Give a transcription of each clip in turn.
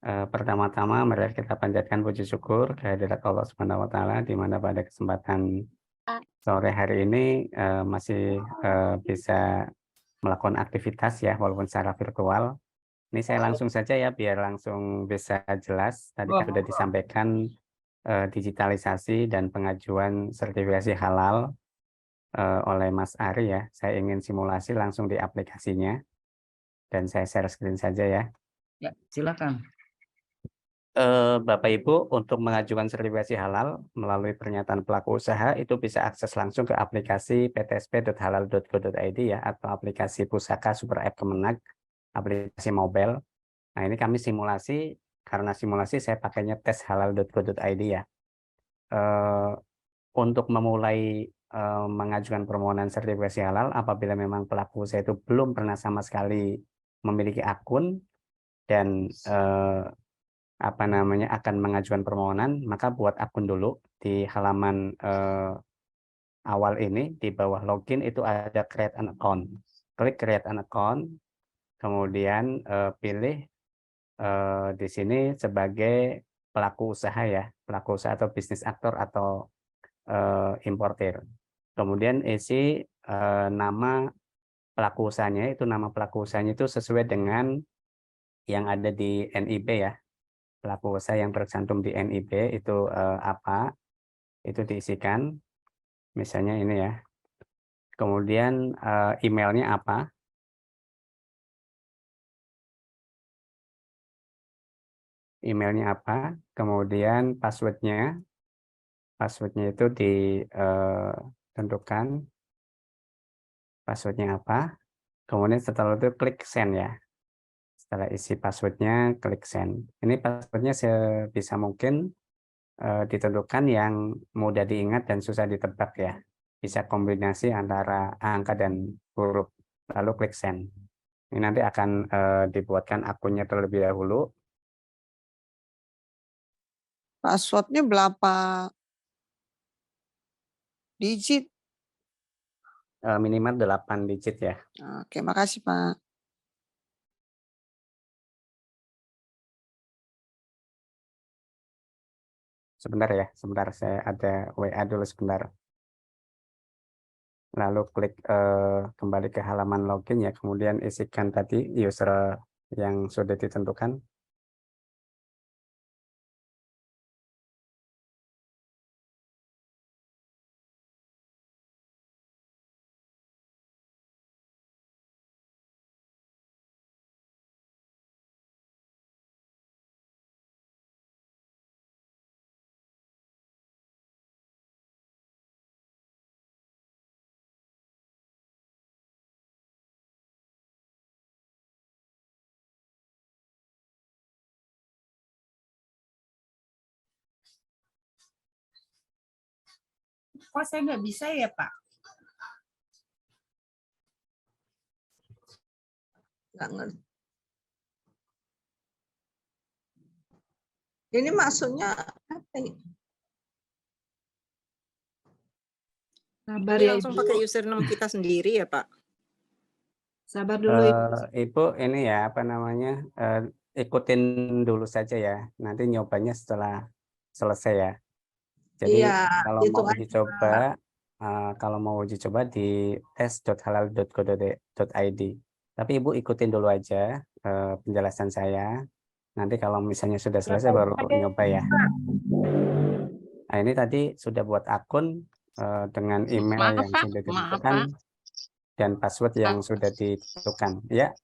Pertama-tama mari kita panjatkan puji syukur kehadirat Allah Subhanahu wa taala di mana pada kesempatan sore hari ini masih bisa melakukan aktivitas ya walaupun secara virtual. Ini saya langsung saja ya biar langsung bisa jelas. Tadi kan sudah disampaikan digitalisasi dan pengajuan sertifikasi halal oleh Mas Ari ya. Saya ingin simulasi langsung di aplikasinya dan saya share screen saja ya. Ya, silakan. Bapak Ibu, untuk mengajukan sertifikasi halal melalui pernyataan pelaku usaha itu bisa akses langsung ke aplikasi ptsp.halal.go.id ya, atau aplikasi Pusaka Super App Kemenag, aplikasi mobile. Nah, ini kami simulasi, karena simulasi saya pakainya teshalal.go.id ya. Untuk memulai mengajukan permohonan sertifikasi halal, apabila memang pelaku usaha itu belum pernah sama sekali memiliki akun dan akan mengajukan permohonan, maka buat akun dulu di halaman awal ini, di bawah login itu ada create an account. Klik create an account, kemudian pilih di sini sebagai pelaku usaha ya, pelaku usaha atau bisnis aktor atau importir. Kemudian isi nama pelaku usahanya, itu nama pelaku usahanya itu sesuai dengan yang ada di NIB ya. Pelaku usaha yang tercantum di NIB itu apa, itu diisikan, misalnya ini ya. Kemudian emailnya apa, kemudian passwordnya itu ditentukan, passwordnya apa, kemudian setelah itu klik send ya. Setelah isi passwordnya, klik send. Ini passwordnya sebisa mungkin ditentukan yang mudah diingat dan susah ditebak ya. Bisa kombinasi antara angka dan huruf, lalu klik send. Ini nanti akan dibuatkan akunnya terlebih dahulu. Passwordnya berapa digit? Minimal 8 digit ya. Oke, makasih Pak. Sebentar ya, sebentar saya ada WA dulu sebentar. Lalu klik kembali ke halaman login ya, kemudian isikan tadi user yang sudah ditentukan. Kok saya nggak bisa ya, Pak? Nggak ngerti. Ini maksudnya apa ya? Sabar Jadi ya, langsung Ibu. pakai username kita sendiri ya, Pak? Sabar dulu, Ibu. Ibu ini ya ikutin dulu saja ya. Nanti nyobanya setelah selesai ya. Jadi Iya, kalau itu mau uji aja. coba, di tes.halal.go.id. Tapi Ibu ikutin dulu aja penjelasan saya. Nanti kalau misalnya sudah selesai baru nyoba ya. Nah, ini tadi sudah buat akun dengan email Maaf, yang Pak. sudah Maaf, ditentukan Pak. dan password yang sudah ditentukan. Ya,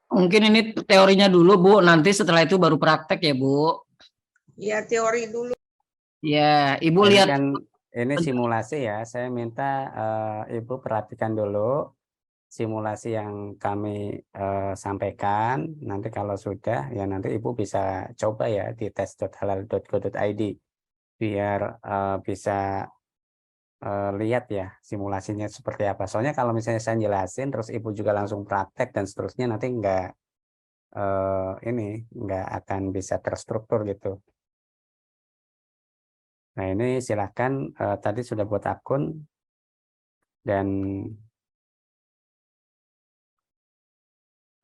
Mungkin ini teorinya dulu, Bu. Nanti setelah itu baru praktek ya, Bu. Iya, teori dulu. Ya, Ibu ini lihat. kan ini simulasi ya. Saya minta Ibu perhatikan dulu simulasi yang kami sampaikan. Nanti kalau sudah, ya nanti Ibu bisa coba ya di tes.halal.go.id biar bisa lihat ya simulasinya seperti apa. Soalnya kalau misalnya saya jelasin terus Ibu juga langsung praktek dan seterusnya nanti nggak akan bisa terstruktur gitu. Nah ini silahkan tadi sudah buat akun dan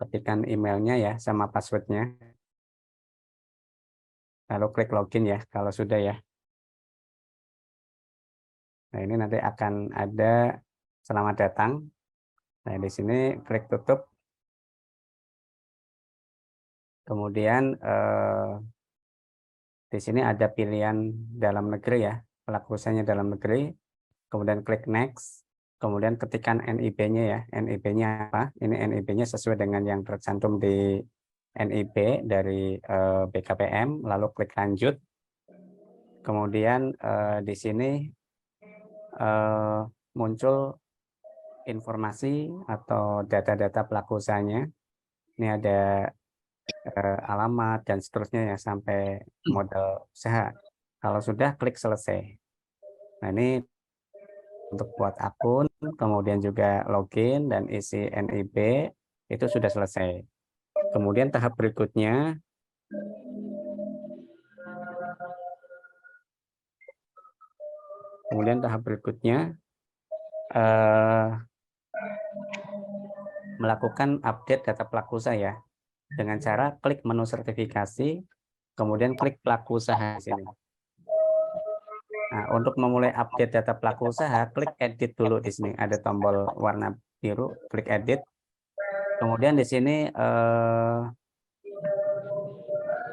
ketikkan emailnya ya sama passwordnya. Lalu klik login ya kalau sudah ya. Nah, ini nanti akan ada selamat datang. Nah, di sini klik tutup. Kemudian di sini ada pilihan dalam negeri ya, pelaku usahanya dalam negeri. Kemudian klik next. Kemudian ketikkan NIB-nya ya. NIB-nya apa? Ini NIB-nya sesuai dengan yang tercantum di NIB dari BKPM. Lalu klik lanjut. Kemudian di sini muncul informasi atau data-data pelaku usahanya. Ini ada alamat dan seterusnya ya sampai modal usaha. Kalau sudah klik selesai. Nah, ini untuk buat akun, kemudian juga login dan isi NIB itu sudah selesai. Kemudian tahap berikutnya melakukan update data pelaku usaha ya, dengan cara klik menu sertifikasi, kemudian klik pelaku usaha di sini. Nah, untuk memulai update data pelaku usaha, klik edit dulu di sini. Ada tombol warna biru, klik edit. Kemudian di sini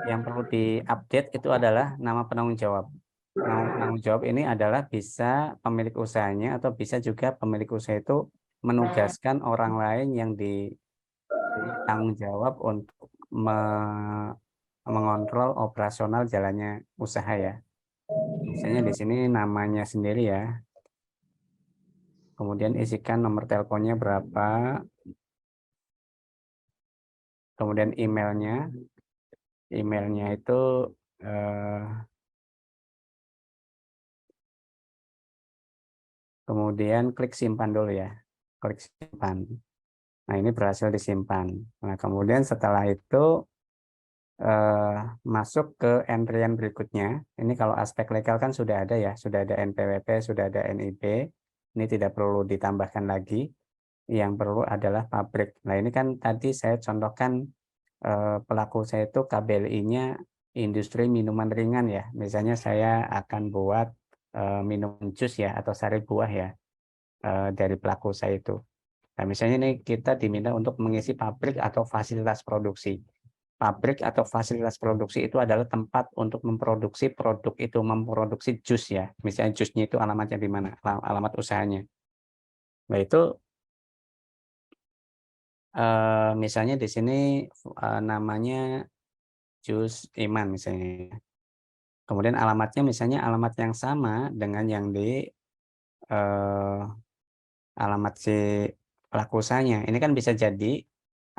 yang perlu diupdate itu adalah nama penanggung jawab. Nama penanggung jawab ini adalah bisa pemilik usahanya atau bisa juga pemilik usaha itu menugaskan orang lain yang ditanggung jawab untuk mengontrol operasional jalannya usaha ya. Misalnya di sini namanya sendiri ya. Kemudian isikan nomor teleponnya berapa. Kemudian emailnya. Emailnya itu kemudian klik simpan dulu ya. Klik simpan. Nah, ini berhasil disimpan. Nah, kemudian setelah itu masuk ke entrian berikutnya. Ini kalau aspek legal kan sudah ada ya, sudah ada NPWP, sudah ada NIB. Ini tidak perlu ditambahkan lagi. Yang perlu adalah pabrik. Nah, ini kan tadi saya contohkan pelaku saya itu KBLI-nya industri minuman ringan ya. Misalnya saya akan buat minum jus ya atau sari buah ya dari pelaku saya itu. Nah, misalnya ini kita diminta untuk mengisi pabrik atau fasilitas produksi. Pabrik atau fasilitas produksi itu adalah tempat untuk memproduksi produk itu, memproduksi jus ya. Misalnya jusnya itu alamatnya di mana, alamat usahanya. Nah, itu misalnya di sini namanya Jus Iman misalnya. Kemudian alamatnya misalnya alamat yang sama dengan yang di alamat si pelaku usahanya. Ini kan bisa jadi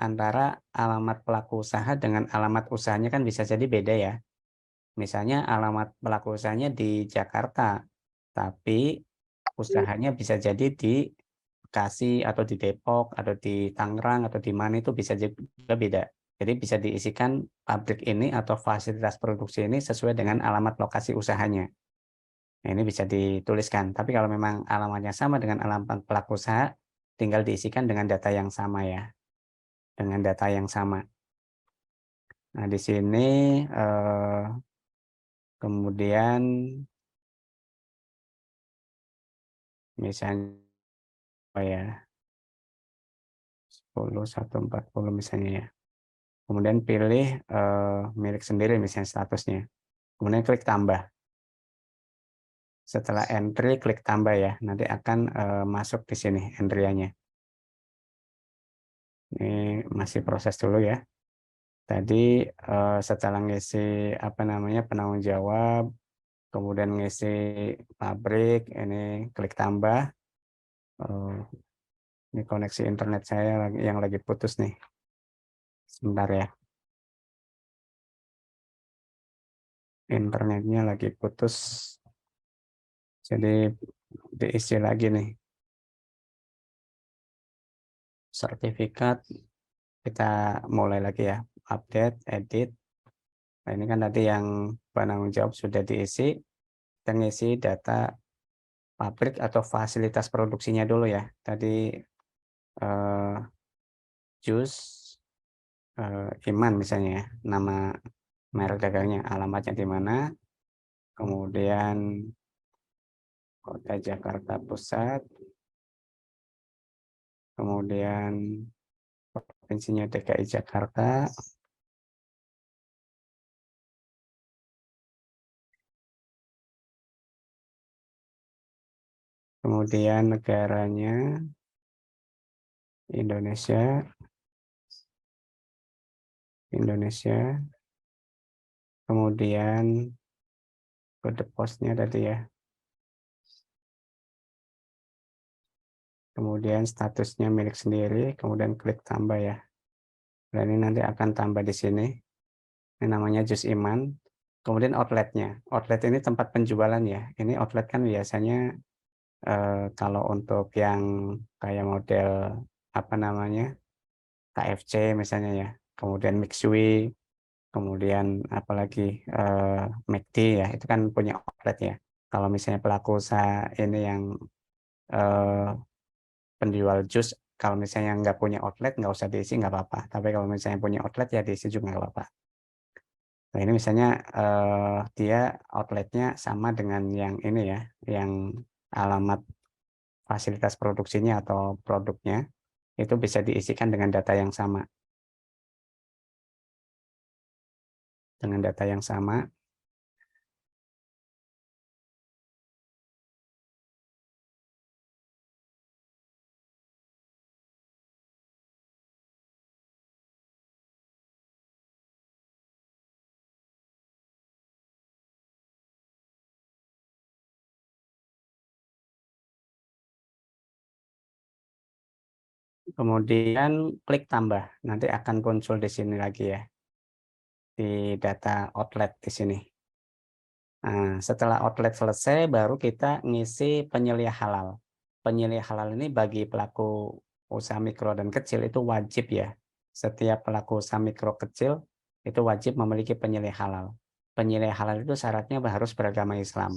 antara alamat pelaku usaha dengan alamat usahanya kan bisa jadi beda ya. Misalnya alamat pelaku usahanya di Jakarta, tapi usahanya bisa jadi di Bekasi atau di Depok atau di Tangerang atau di mana itu bisa juga beda. Jadi bisa diisikan pabrik ini atau fasilitas produksi ini sesuai dengan alamat lokasi usahanya. Nah, ini bisa dituliskan. Tapi kalau memang alamatnya sama dengan alamat pelaku usaha, tinggal diisikan dengan data yang sama ya. Dengan data yang sama. Nah, di sini kemudian misalnya ya 10.140 misalnya ya. Kemudian pilih milik sendiri misalnya statusnya. Kemudian klik tambah. Setelah entry klik tambah ya. Nanti akan masuk di sini entry-nya. Ini masih proses dulu ya. Tadi setelah ngisi apa namanya penanggung jawab, kemudian ngisi pabrik, ini klik tambah. Ini koneksi internet saya yang lagi putus nih. Sebentar ya. Internetnya lagi putus. Jadi diisi lagi nih. Sertifikat kita mulai lagi ya. Update, edit. Nah, ini kan tadi yang penanggung jawab sudah diisi. Kita ngisi data pabrik atau fasilitas produksinya dulu ya. Tadi jus, Iman misalnya ya, nama merek dagangnya, alamatnya di mana, kemudian kota Jakarta Pusat, kemudian provinsinya DKI Jakarta, kemudian negaranya Indonesia, kemudian kode posnya tadi ya, kemudian statusnya milik sendiri, kemudian klik tambah ya. Dan ini nanti akan tambah di sini. Ini namanya Jus Iman. Kemudian outletnya. Outlet ini tempat penjualan ya. Ini outlet kan biasanya kalau untuk yang kayak model apa namanya KFC misalnya ya. Kemudian Mixui, kemudian apalagi McD ya. Itu kan punya outlet ya. Kalau misalnya pelaku usaha ini yang eh, penjual jus, kalau misalnya nggak punya outlet nggak usah diisi nggak apa-apa. Tapi kalau misalnya punya outlet ya diisi juga nggak apa-apa. Nah ini misalnya dia outletnya sama dengan yang ini ya, yang alamat fasilitas produksinya atau produknya itu bisa diisikan dengan data yang sama. Dengan data yang sama. Kemudian klik tambah, nanti akan muncul di sini lagi ya, di data outlet di sini. Nah, setelah outlet selesai, baru kita ngisi penyelia halal. Penyelia halal ini bagi pelaku usaha mikro dan kecil itu wajib ya. Setiap pelaku usaha mikro kecil itu wajib memiliki penyelia halal. Penyelia halal itu syaratnya harus beragama Islam.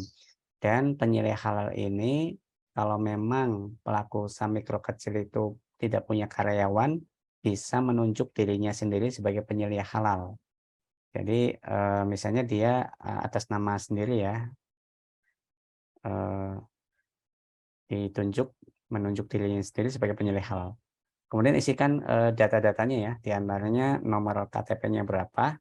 Dan penyelia halal ini kalau memang pelaku usaha mikro kecil itu tidak punya karyawan, bisa menunjuk dirinya sendiri sebagai penyelia halal. Jadi misalnya dia atas nama sendiri ya, menunjuk dirinya sendiri sebagai penyelia halal. Kemudian isikan data-datanya ya, diantaranya nomor KTP-nya berapa,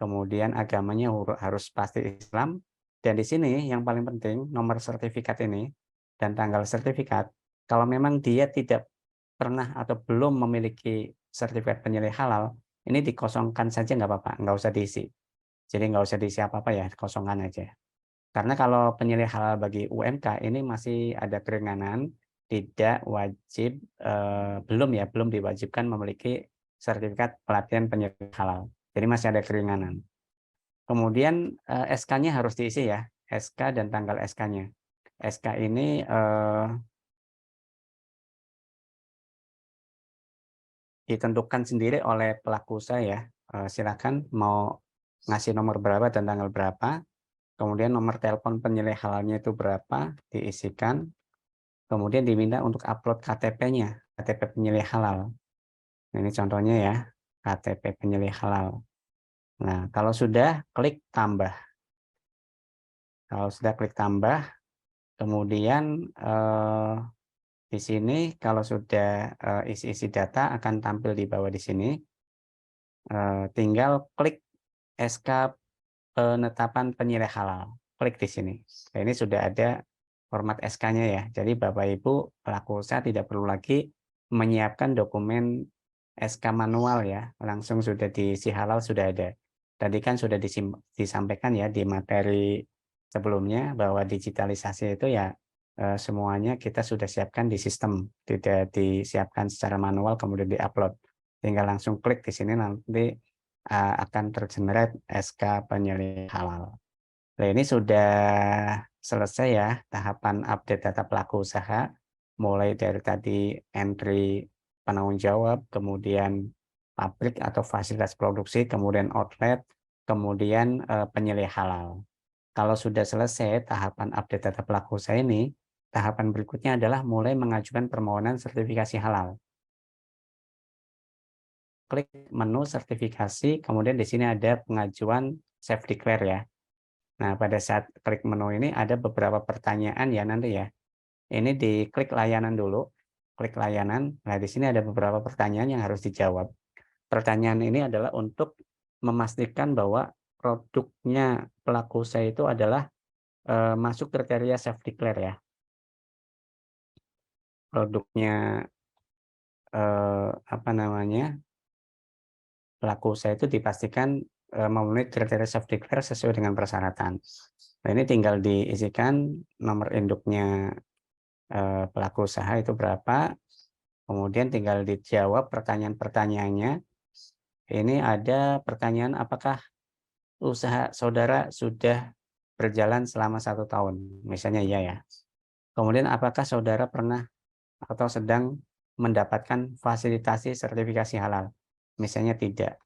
kemudian agamanya harus pasti Islam, dan di sini yang paling penting nomor sertifikat ini dan tanggal sertifikat. Kalau memang dia tidak pernah atau belum memiliki sertifikat penyelia halal, ini dikosongkan saja nggak apa-apa, nggak usah diisi. Jadi nggak usah diisi apa-apa ya, kosongan aja. Karena kalau penyelia halal bagi UMK ini masih ada keringanan, tidak wajib, belum diwajibkan memiliki sertifikat pelatihan penyelia halal. Jadi masih ada keringanan. Kemudian SK-nya harus diisi ya, SK dan tanggal SK-nya. SK ini ditentukan sendiri oleh pelaku usaha ya. Silakan mau ngasih nomor berapa dan tanggal berapa. Kemudian nomor telepon penyelia halalnya itu berapa, diisikan. Kemudian diminta untuk upload KTP-nya, KTP penyelia halal. Ini contohnya ya, KTP penyelia halal. Nah, kalau sudah, klik tambah. Kalau sudah klik tambah, kemudian di sini kalau sudah isi-isi data akan tampil di bawah di sini. Tinggal klik SK penetapan penyelia halal. Klik di sini. Nah, ini sudah ada format SK-nya ya. Jadi Bapak Ibu pelaku usaha tidak perlu lagi menyiapkan dokumen SK manual ya. Langsung sudah diisi halal sudah ada. Tadi kan sudah disampaikan ya di materi sebelumnya bahwa digitalisasi itu ya semuanya kita sudah siapkan di sistem. Tidak disiapkan secara manual kemudian diupload. Tinggal langsung klik di sini nanti akan tergenerate SK penyelia halal. Nah, ini sudah selesai ya tahapan update data pelaku usaha, mulai dari tadi entry penanggung jawab, kemudian pabrik atau fasilitas produksi, kemudian outlet, kemudian penyelia halal. Kalau sudah selesai tahapan update data pelaku usaha ini, tahapan berikutnya adalah mulai mengajukan permohonan sertifikasi halal. klik menu sertifikasi, kemudian di sini ada pengajuan self declare ya. Nah, pada saat klik menu ini ada beberapa pertanyaan ya nanti ya. Ini diklik layanan dulu, klik layanan. Nah, di sini ada beberapa pertanyaan yang harus dijawab. Pertanyaan ini adalah untuk memastikan bahwa produknya pelaku usaha itu adalah masuk kriteria self declare ya. Produknya apa namanya? Pelaku usaha itu dipastikan memenuhi kriteria self declare sesuai dengan persyaratan. Nah, ini tinggal diisikan nomor induknya pelaku usaha itu berapa, kemudian tinggal dijawab pertanyaan-pertanyaannya. Ini ada pertanyaan apakah usaha saudara sudah berjalan selama 1 tahun, misalnya iya ya. Kemudian apakah saudara pernah atau sedang mendapatkan fasilitasi sertifikasi halal, misalnya tidak,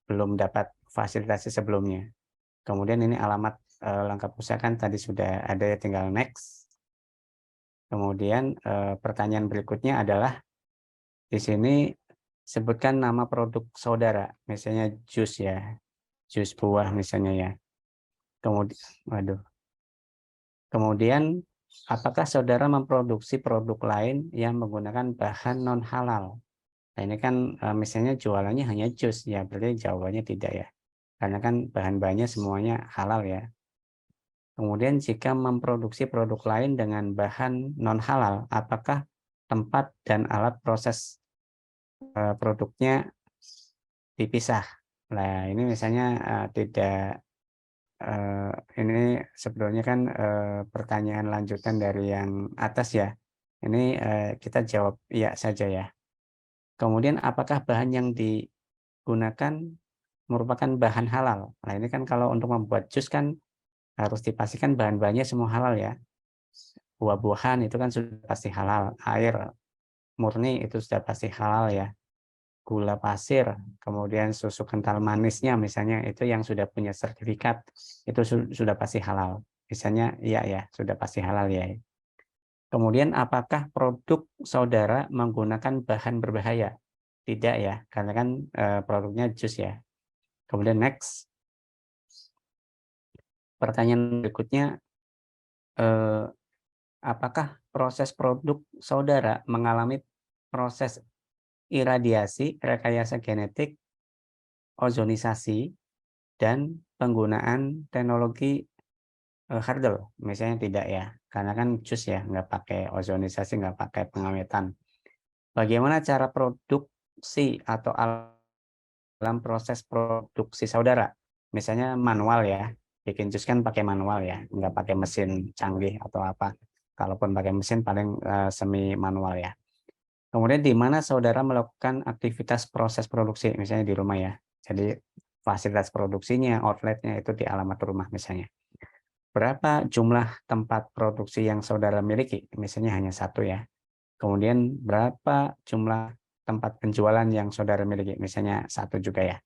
belum dapat fasilitasi sebelumnya. Kemudian ini alamat lengkap usaha kan tadi sudah ada, tinggal next. Kemudian pertanyaan berikutnya adalah di sini sebutkan nama produk saudara, misalnya jus ya, jus buah misalnya ya. Kemudian apakah saudara memproduksi produk lain yang menggunakan bahan non halal? Nah, ini kan misalnya jualannya hanya jus ya, berarti jawabannya tidak ya. Karena kan bahan-bahannya semuanya halal ya. Kemudian jika memproduksi produk lain dengan bahan non halal, apakah tempat dan alat proses produknya dipisah? Nah, ini misalnya tidak ini sebetulnya kan pertanyaan lanjutan dari yang atas ya. Ini kita jawab iya saja ya. Kemudian apakah bahan yang digunakan merupakan bahan halal? Nah, ini kan kalau untuk membuat jus kan harus dipastikan bahan-bahannya semua halal ya. Buah-buahan itu kan sudah pasti halal. Air murni itu sudah pasti halal ya. Gula pasir, kemudian susu kental manisnya misalnya itu yang sudah punya sertifikat itu sudah pasti halal. Misalnya iya ya, sudah pasti halal ya. Kemudian apakah produk saudara menggunakan bahan berbahaya? Tidak ya, karena kan produknya jus ya. Kemudian next. Pertanyaan berikutnya, apakah proses produk saudara mengalami proses iradiasi, rekayasa genetik, ozonisasi, dan penggunaan teknologi hardel? Misalnya tidak ya, karena kan jus ya, nggak pakai ozonisasi, nggak pakai pengawetan. Bagaimana cara produksi atau dalam proses produksi saudara? Misalnya manual ya, bikin jus kan pakai manual ya, nggak pakai mesin canggih atau apa. Kalaupun pakai mesin paling semi manual ya. Kemudian di mana saudara melakukan aktivitas proses produksi, misalnya di rumah ya. Jadi fasilitas produksinya, outletnya itu di alamat rumah misalnya. Berapa jumlah tempat produksi yang saudara miliki? Misalnya hanya 1 ya. Kemudian berapa jumlah tempat penjualan yang saudara miliki? Misalnya 1 juga ya.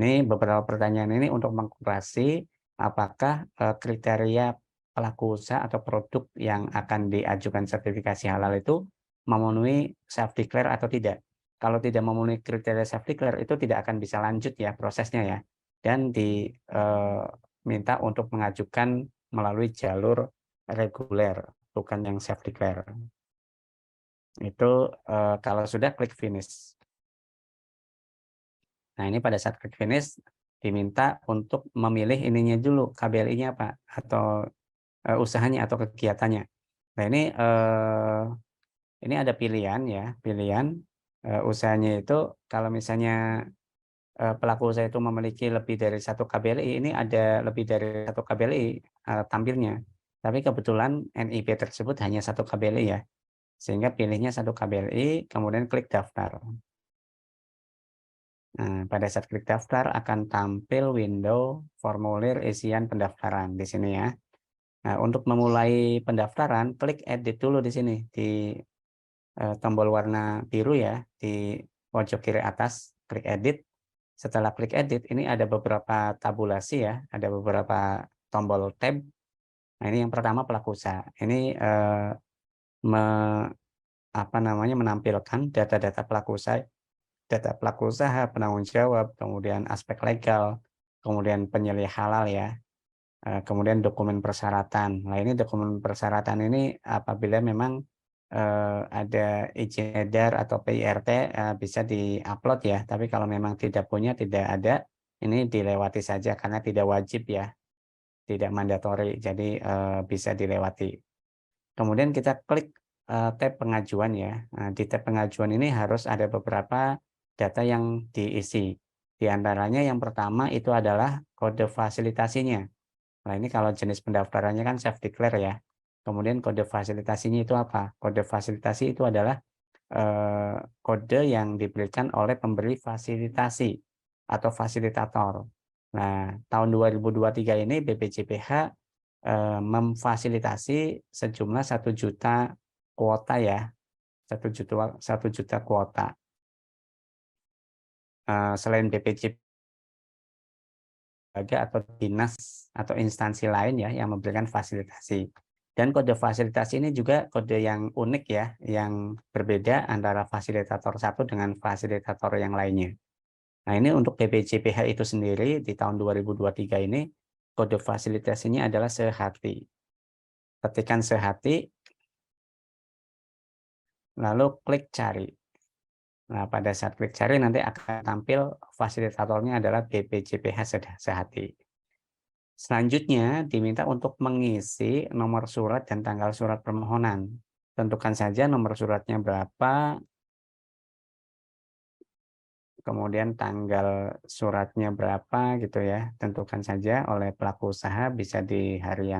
Ini beberapa pertanyaan ini untuk mengkurasi apakah kriteria pelaku usaha atau produk yang akan diajukan sertifikasi halal itu memenuhi self declare atau tidak. Kalau tidak memenuhi kriteria self declare itu tidak akan bisa lanjut ya prosesnya ya. Dan diminta untuk mengajukan melalui jalur reguler, bukan yang self declare. Itu kalau sudah klik finish. Nah, ini pada saat klik finish diminta untuk memilih ininya dulu, KBLI-nya apa atau usahanya atau kegiatannya. Nah, ini ada pilihan ya, pilihan usahanya itu kalau misalnya pelaku usaha itu memiliki lebih dari 1 KBLI, ini ada lebih dari 1 KBLI tampilnya. Tapi kebetulan NIP tersebut hanya 1 KBLI ya. Sehingga pilihnya 1 KBLI, kemudian klik daftar. Nah, pada saat klik daftar akan tampil window formulir isian pendaftaran di sini ya. Nah, untuk memulai pendaftaran, klik edit dulu di sini di tombol warna biru ya di pojok kiri atas, klik edit. Setelah klik edit, ini ada beberapa tabulasi ya, ada beberapa tombol tab. Nah, ini yang pertama pelaku usaha. Ini menampilkan data-data pelaku usaha data pelaku usaha, penanggung jawab, kemudian aspek legal, kemudian penyelih halal ya, kemudian dokumen persyaratan. Nah ini dokumen persyaratan ini apabila memang ada izin edar atau PIRT bisa diupload ya, tapi kalau memang tidak punya, tidak ada, ini dilewati saja karena tidak wajib ya, tidak mandatori, jadi bisa dilewati. Kemudian kita klik tab pengajuan ya. Nah, di tab pengajuan ini harus ada beberapa data yang diisi. Di antaranya yang pertama itu adalah kode fasilitasinya. Nah ini kalau jenis pendaftarannya kan self declare ya. Kemudian kode fasilitasinya itu apa? Kode fasilitasi itu adalah kode yang diberikan oleh pemberi fasilitasi atau fasilitator. Nah, tahun 2023 ini BPJPH memfasilitasi sejumlah 1 juta kuota ya, 1 juta kuota. Selain BPJPH atau dinas atau instansi lain ya yang memberikan fasilitasi. Dan kode fasilitasi ini juga kode yang unik ya, yang berbeda antara fasilitator satu dengan fasilitator yang lainnya. Nah ini untuk BPJPH itu sendiri di tahun 2023 ini kode fasilitasinya adalah sehati. Ketikkan sehati, lalu klik cari. Nah pada saat klik cari nanti akan tampil fasilitatornya adalah BPJPH Sehati. Selanjutnya diminta untuk mengisi nomor surat dan tanggal surat permohonan. Tentukan saja nomor suratnya berapa, kemudian tanggal suratnya berapa gitu ya. Tentukan saja oleh pelaku usaha, bisa di hari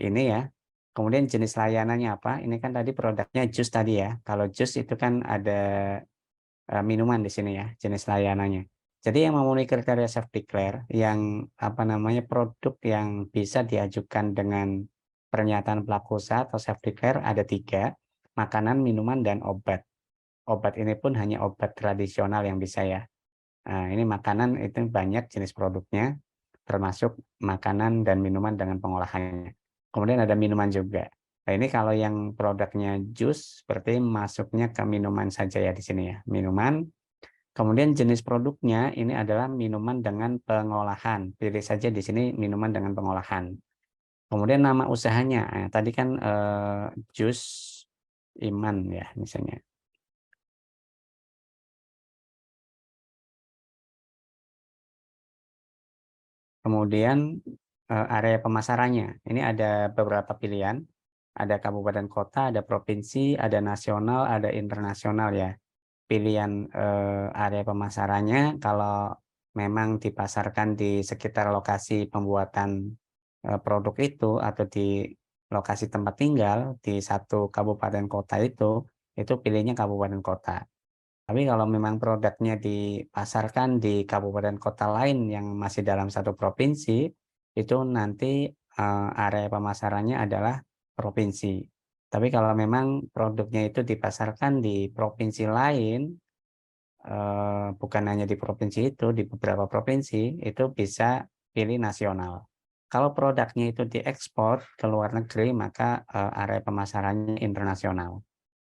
ini ya. Kemudian jenis layanannya apa? Ini kan tadi produknya jus tadi ya. Kalau jus itu kan ada minuman di sini ya, jenis layanannya. Jadi yang memenuhi kriteria self declare yang produk yang bisa diajukan dengan pernyataan pelaku usaha atau self declare ada 3, makanan, minuman, dan obat. Obat ini pun hanya obat tradisional yang bisa ya. Nah, ini makanan itu banyak jenis produknya, termasuk makanan dan minuman dengan pengolahannya. Kemudian ada minuman juga. Nah, ini kalau yang produknya jus, berarti masuknya ke minuman saja ya di sini ya, minuman. Kemudian jenis produknya ini adalah minuman dengan pengolahan. Pilih saja di sini minuman dengan pengolahan. Kemudian nama usahanya, tadi kan jus Iman ya misalnya. Kemudian area pemasarannya, ini ada beberapa pilihan. Ada kabupaten kota, ada provinsi, ada nasional, ada internasional ya. Pilihan area pemasarannya kalau memang dipasarkan di sekitar lokasi pembuatan produk itu atau di lokasi tempat tinggal di satu kabupaten kota itu pilihnya kabupaten kota. Tapi kalau memang produknya dipasarkan di kabupaten kota lain yang masih dalam satu provinsi, itu nanti area pemasarannya adalah provinsi. Tapi kalau memang produknya itu dipasarkan di provinsi lain, bukan hanya di provinsi itu, di beberapa provinsi, itu bisa pilih nasional. Kalau produknya itu diekspor ke luar negeri, maka area pemasarannya internasional.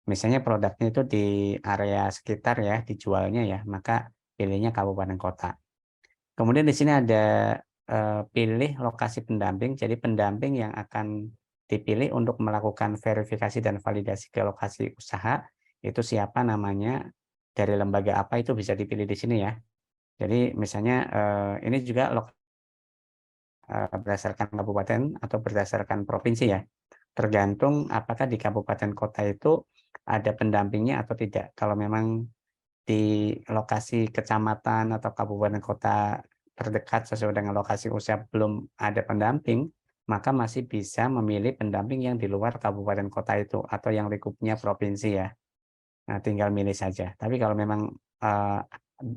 Misalnya produknya itu di area sekitar ya, dijualnya ya, maka pilihnya kabupaten kota. Kemudian di sini ada pilih lokasi pendamping, jadi pendamping yang akan dipilih untuk melakukan verifikasi dan validasi ke lokasi usaha, itu siapa namanya, dari lembaga apa itu bisa dipilih di sini ya. Jadi misalnya ini juga berdasarkan kabupaten atau berdasarkan provinsi ya. Tergantung apakah di kabupaten kota itu ada pendampingnya atau tidak. Kalau memang di lokasi kecamatan atau kabupaten kota terdekat sesuai dengan lokasi usaha belum ada pendamping, maka masih bisa memilih pendamping yang di luar kabupaten kota itu atau yang lingkupnya provinsi ya. Nah, tinggal milih saja. Tapi kalau memang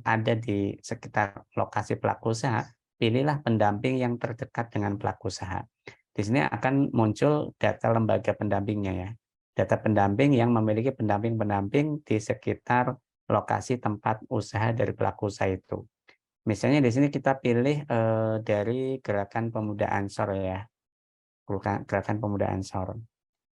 ada di sekitar lokasi pelaku usaha, pilihlah pendamping yang terdekat dengan pelaku usaha. Di sini akan muncul data lembaga pendampingnya ya. Data pendamping yang memiliki pendamping-pendamping di sekitar lokasi tempat usaha dari pelaku usaha itu. Misalnya di sini kita pilih dari Gerakan Pemuda Ansor ya. Gerakan Pemuda Ansor.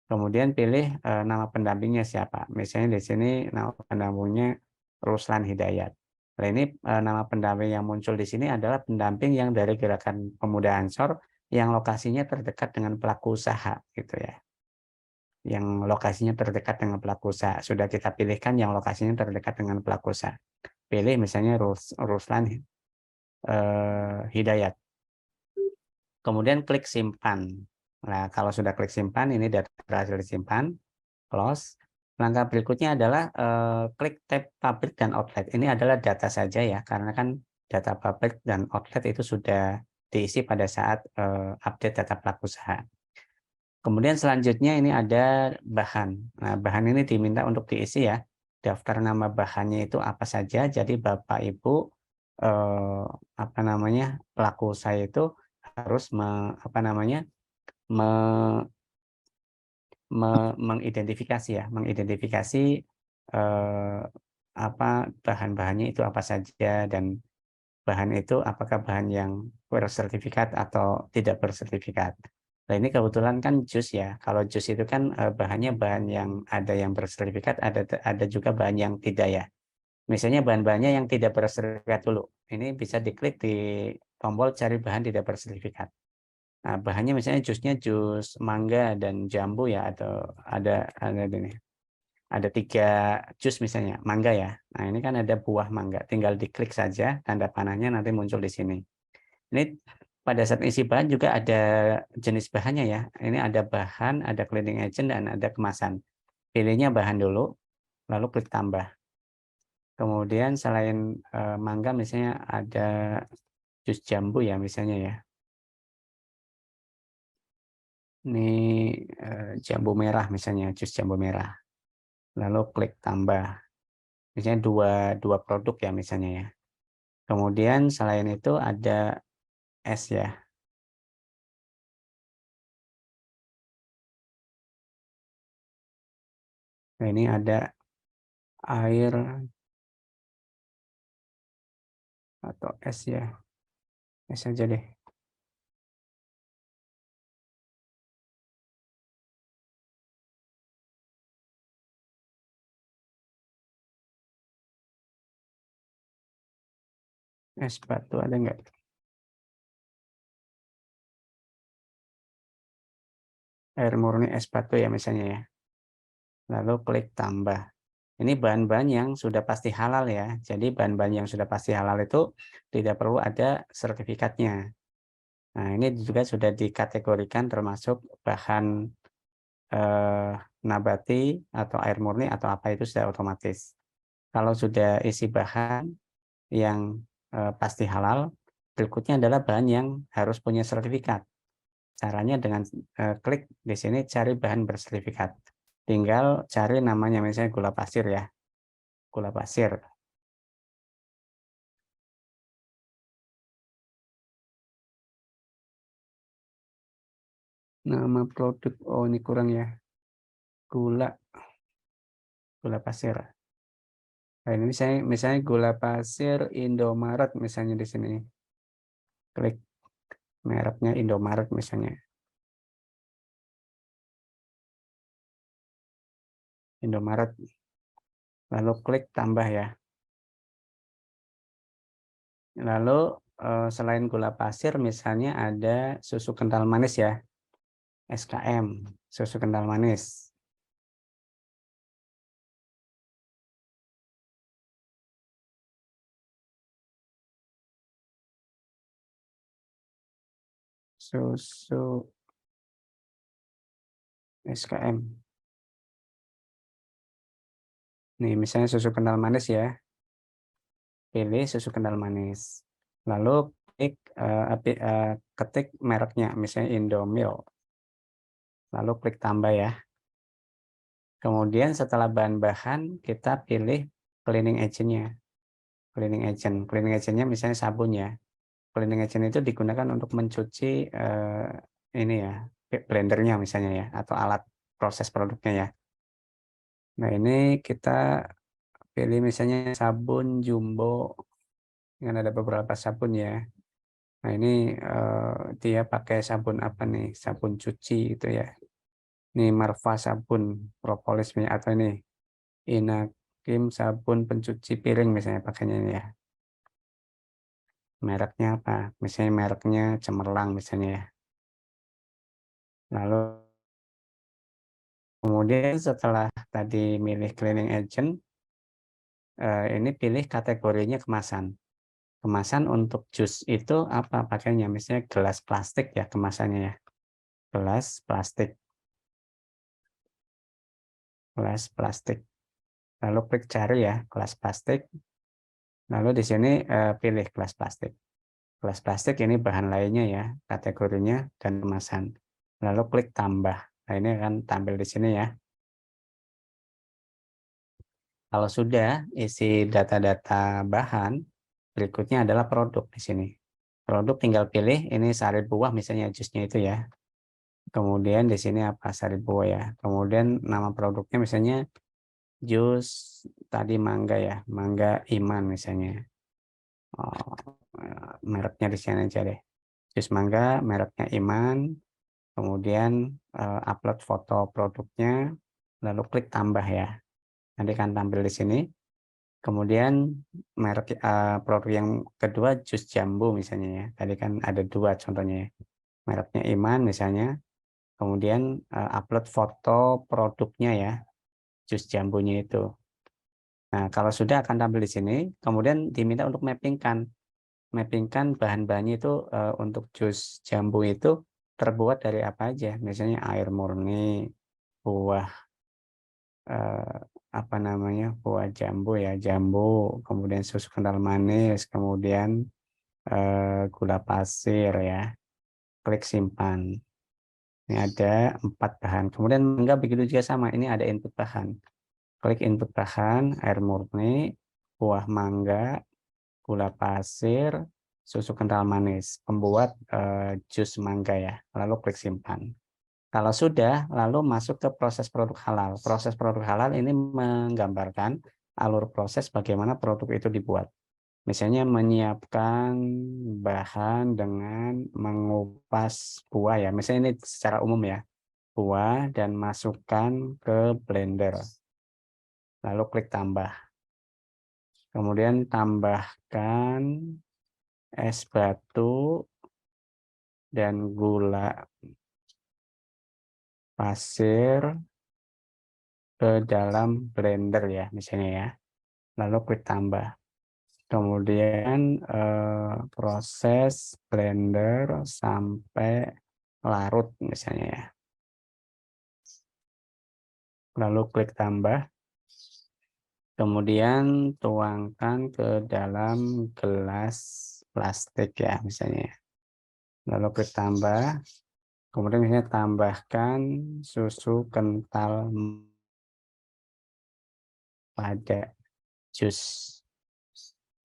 Kemudian pilih nama pendampingnya siapa. Misalnya di sini nama pendampingnya Ruslan Hidayat. Nah, ini nama pendamping yang muncul di sini adalah pendamping yang dari Gerakan Pemuda Ansor yang lokasinya terdekat dengan pelaku usaha gitu ya. Yang lokasinya terdekat dengan pelaku usaha. Sudah kita pilihkan yang lokasinya terdekat dengan pelaku usaha. Pilih misalnya Ruslan Hidayat. Kemudian klik simpan. Nah, kalau sudah klik simpan, ini data berhasil disimpan, close. Langkah berikutnya adalah klik tab pabrik dan outlet. Ini adalah data saja ya, karena kan data pabrik dan outlet itu sudah diisi pada saat update data pelaku usaha. Kemudian selanjutnya ini ada bahan. Nah, bahan ini diminta untuk diisi ya. Daftar nama bahannya itu apa saja. Jadi Bapak Ibu pelaku usaha itu harus mengidentifikasi ya, bahan-bahannya itu apa saja dan bahan itu apakah bahan yang bersertifikat atau tidak bersertifikat. Nah, ini kebetulan kan jus ya. Kalau jus itu kan bahannya bahan yang ada yang bersertifikat, ada juga bahan yang tidak ya. Misalnya bahan-bahannya yang tidak bersertifikat dulu. Ini bisa diklik di tombol cari bahan tidak bersertifikat. Nah, bahannya misalnya jusnya jus mangga dan jambu ya, atau ada ini. Ada 3 jus misalnya, mangga ya. Nah, ini kan ada buah mangga, tinggal diklik saja, tanda panahnya nanti muncul di sini. Ini pada saat isi bahan juga ada jenis bahannya ya. Ini ada bahan, ada cleaning agent, dan ada kemasan. Pilihnya bahan dulu, lalu klik tambah. Kemudian selain mangga misalnya ada jus jambu ya misalnya ya. Ini jambu merah misalnya, jus jambu merah. Lalu klik tambah. Misalnya dua produk ya misalnya ya. Kemudian selain itu ada es ya. Nah, ini ada air atau es ya. Es aja deh. Es batu ada nggak? Air murni es batu ya misalnya ya. Lalu klik tambah. Ini bahan-bahan yang sudah pasti halal ya. Jadi bahan-bahan yang sudah pasti halal itu tidak perlu ada sertifikatnya. Nah, ini juga sudah dikategorikan termasuk bahan nabati atau air murni atau apa itu sudah otomatis. Kalau sudah isi bahan yang pasti halal, berikutnya adalah bahan yang harus punya sertifikat. Caranya dengan klik di sini cari bahan bersertifikat. Tinggal cari namanya, misalnya gula pasir ya. Gula pasir. Nama produk, oh ini kurang ya. Gula pasir. Nah, ini misalnya gula pasir Indomaret misalnya di sini. Klik mereknya Indomaret misalnya. Indomaret. Lalu klik tambah ya. Lalu selain gula pasir misalnya ada susu kental manis ya. SKM, susu kental manis. Susu SKM. Nih, misalnya susu kental manis ya. Pilih susu kental manis. Lalu ketik mereknya, misalnya Indomilk. Lalu klik tambah ya. Kemudian setelah bahan-bahan, kita pilih cleaning agent-nya. Cleaning agent-nya misalnya sabun ya. Cleaning agent itu digunakan untuk mencuci ini ya, blendernya misalnya ya, atau alat proses produknya ya. Nah, ini kita pilih misalnya sabun Jumbo, kan ada beberapa sabun ya. Nah, ini dia pakai sabun apa nih? Sabun cuci itu ya. Ini Marva sabun propolis atau ini Kim sabun pencuci piring misalnya pakainya ini ya. Mereknya apa? Misalnya mereknya Cemerlang misalnya ya. Lalu kemudian setelah tadi milih cleaning agent, ini pilih kategorinya kemasan. Kemasan untuk jus itu apa pakainya? Misalnya gelas plastik ya kemasannya ya. Gelas plastik. Gelas plastik. Lalu klik cari ya gelas plastik. Lalu di sini pilih gelas plastik. Gelas plastik ini bahan lainnya ya, kategorinya dan kemasan. Lalu klik tambah. Nah, ini akan tampil di sini ya. Kalau sudah isi data-data bahan, berikutnya adalah produk di sini. Produk tinggal pilih ini sari buah misalnya jusnya itu ya. Kemudian di sini apa sari buah ya. Kemudian nama produknya misalnya jus tadi mangga ya, mangga Iman misalnya. Oh, mereknya di sini aja deh. Jus mangga mereknya Iman. Kemudian upload foto produknya, lalu klik tambah ya. Nanti akan tampil di sini. Kemudian merek produk yang kedua jus jambu misalnya ya. Tadi kan ada dua contohnya ya. Mereknya Iman misalnya. Kemudian upload foto produknya ya, jus jambunya itu. Nah, kalau sudah akan tampil di sini. Kemudian diminta untuk mappingkan bahan-bahannya itu untuk jus jambu itu terbuat dari apa aja. Misalnya air murni, buah apa namanya buah jambu ya jambu, kemudian susu kental manis, kemudian gula pasir ya. Klik simpan. Ini ada 4 bahan. Kemudian enggak begitu juga sama. Ini ada input bahan. Klik input bahan, air murni, buah mangga, gula pasir, susu kental manis. Pembuat jus mangga ya. Lalu klik simpan. Kalau sudah, lalu masuk ke proses produk halal. Proses produk halal ini menggambarkan alur proses bagaimana produk itu dibuat. Misalnya menyiapkan bahan dengan mengupas buah ya. Misalnya ini secara umum ya. Buah dan masukkan ke blender. Lalu klik tambah. Kemudian tambahkan es batu dan gula pasir ke dalam blender ya misalnya ya. Lalu klik tambah. Kemudian proses blender sampai larut misalnya ya. Lalu klik tambah. Kemudian tuangkan ke dalam gelas plastik ya misalnya. Lalu klik tambah. Kemudian misalnya tambahkan susu kental pada jus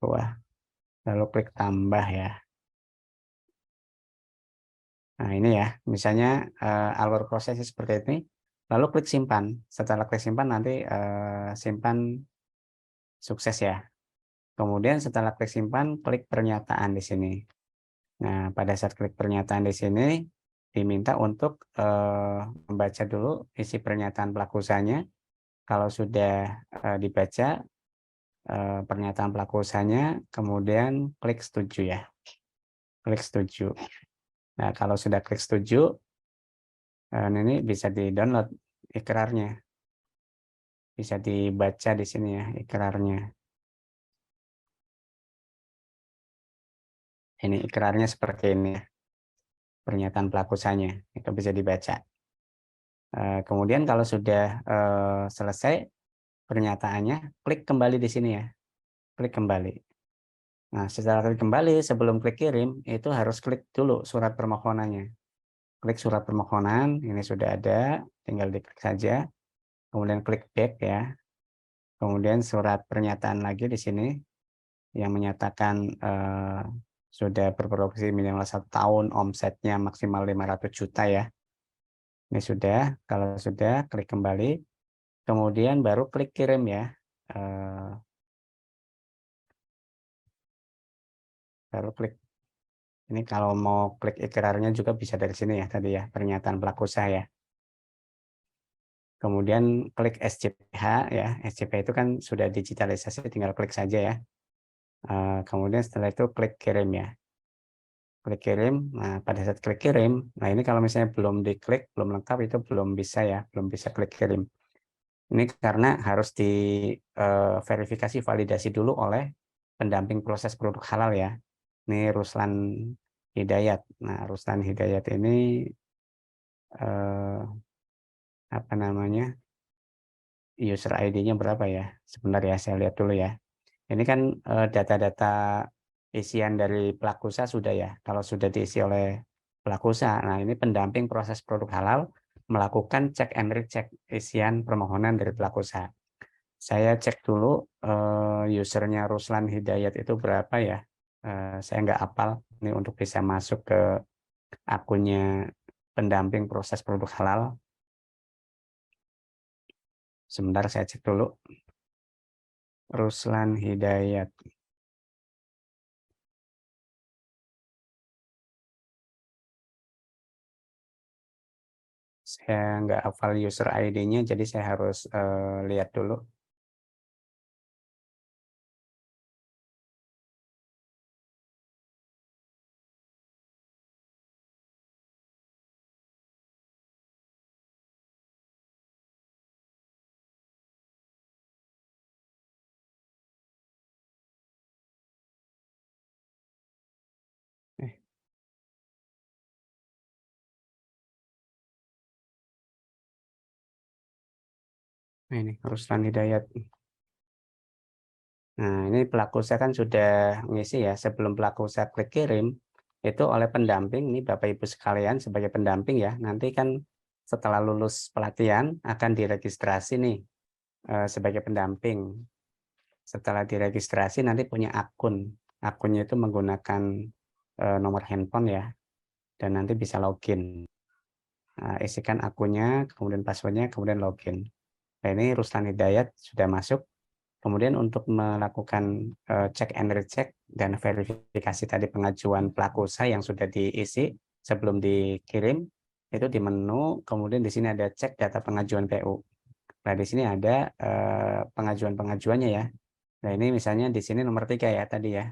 buah. Lalu klik tambah ya. Nah ini ya, misalnya alur prosesnya seperti ini. Lalu klik simpan. Setelah klik simpan nanti simpan sukses ya. Kemudian setelah klik simpan, klik pernyataan di sini. Nah pada saat klik pernyataan di sini, diminta untuk membaca dulu isi pernyataan pelaku usahanya. Kalau sudah dibaca pernyataan pelaku usahanya, kemudian klik setuju ya. Klik setuju. Nah, kalau sudah klik setuju, ini bisa di-download ikrarnya. Bisa dibaca di sini ya ikrarnya. Ini ikrarnya seperti ini ya. Pernyataan pelaku usahanya itu bisa dibaca. Kemudian kalau sudah selesai pernyataannya, klik kembali di sini ya. Klik kembali. Nah, setelah klik kembali, sebelum klik kirim, itu harus klik dulu surat permohonannya. Klik surat permohonan, ini sudah ada, tinggal diklik saja. Kemudian klik back ya. Kemudian surat pernyataan lagi di sini yang menyatakan sudah berproduksi minimal 1 tahun, omsetnya maksimal 500 juta ya. Ini sudah, kalau sudah klik kembali. Kemudian baru klik kirim ya. Baru klik. Ini kalau mau klik ikrarnya juga bisa dari sini ya tadi ya, pernyataan pelaku usaha ya. Kemudian klik SCPH ya, SCPH itu kan sudah digitalisasi, tinggal klik saja ya. Kemudian setelah itu klik kirim ya. Klik kirim, nah pada saat klik kirim, nah ini kalau misalnya belum diklik, belum lengkap itu belum bisa ya, belum bisa klik kirim. Ini karena harus verifikasi validasi dulu oleh pendamping proses produk halal ya. Ini Ruslan Hidayat. Nah, Ruslan Hidayat ini apa namanya? User ID-nya berapa ya? Sebentar ya, saya lihat dulu ya. Ini kan data-data isian dari pelaku usaha sudah ya. Kalau sudah diisi oleh pelaku usaha, nah ini pendamping proses produk halal melakukan cek and recheck isian permohonan dari pelaku usaha. Saya cek dulu usernya Ruslan Hidayat itu berapa ya. Saya nggak hafal ini untuk bisa masuk ke akunnya pendamping proses produk halal. Sebentar saya cek dulu. Ruslan Hidayat. Saya nggak hafal user ID-nya, jadi saya harus lihat dulu. Eh, ini Ruslan Hidayat. Nah, ini pelaku usaha kan sudah ngisi ya, sebelum pelaku usaha klik kirim, itu oleh pendamping, ini Bapak Ibu sekalian sebagai pendamping ya, nanti kan setelah lulus pelatihan akan diregistrasi nih sebagai pendamping. Setelah diregistrasi nanti punya akun, akunnya itu menggunakan nomor handphone ya, dan nanti bisa login. Nah, isikan akunnya, kemudian passwordnya, kemudian login. Nah, ini Ruslan Hidayat sudah masuk. Kemudian untuk melakukan cek and recheck dan verifikasi tadi pengajuan pelaku usaha yang sudah diisi sebelum dikirim, itu di menu, kemudian di sini ada cek data pengajuan PU. Nah, di sini ada pengajuan-pengajuannya ya. Nah, ini misalnya di sini nomor 3 ya tadi ya.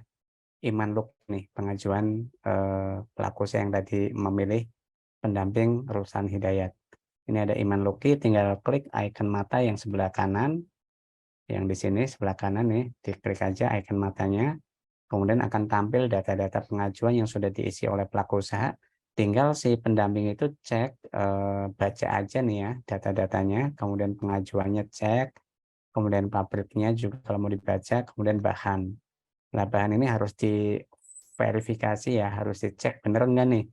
Iman Luk nih, pengajuan pelaku usaha yang tadi memilih pendamping Ruslan Hidayat. Ini ada Iman Luki, tinggal klik icon mata yang sebelah kanan, yang di sini sebelah kanan nih, diklik aja icon matanya, kemudian akan tampil data-data pengajuan yang sudah diisi oleh pelaku usaha. Tinggal si pendamping itu cek, baca aja nih ya data-datanya, kemudian pengajuannya cek, kemudian pabriknya juga kalau mau dibaca, kemudian bahan. Nah, bahan ini harus diverifikasi ya, harus dicek bener enggak nih.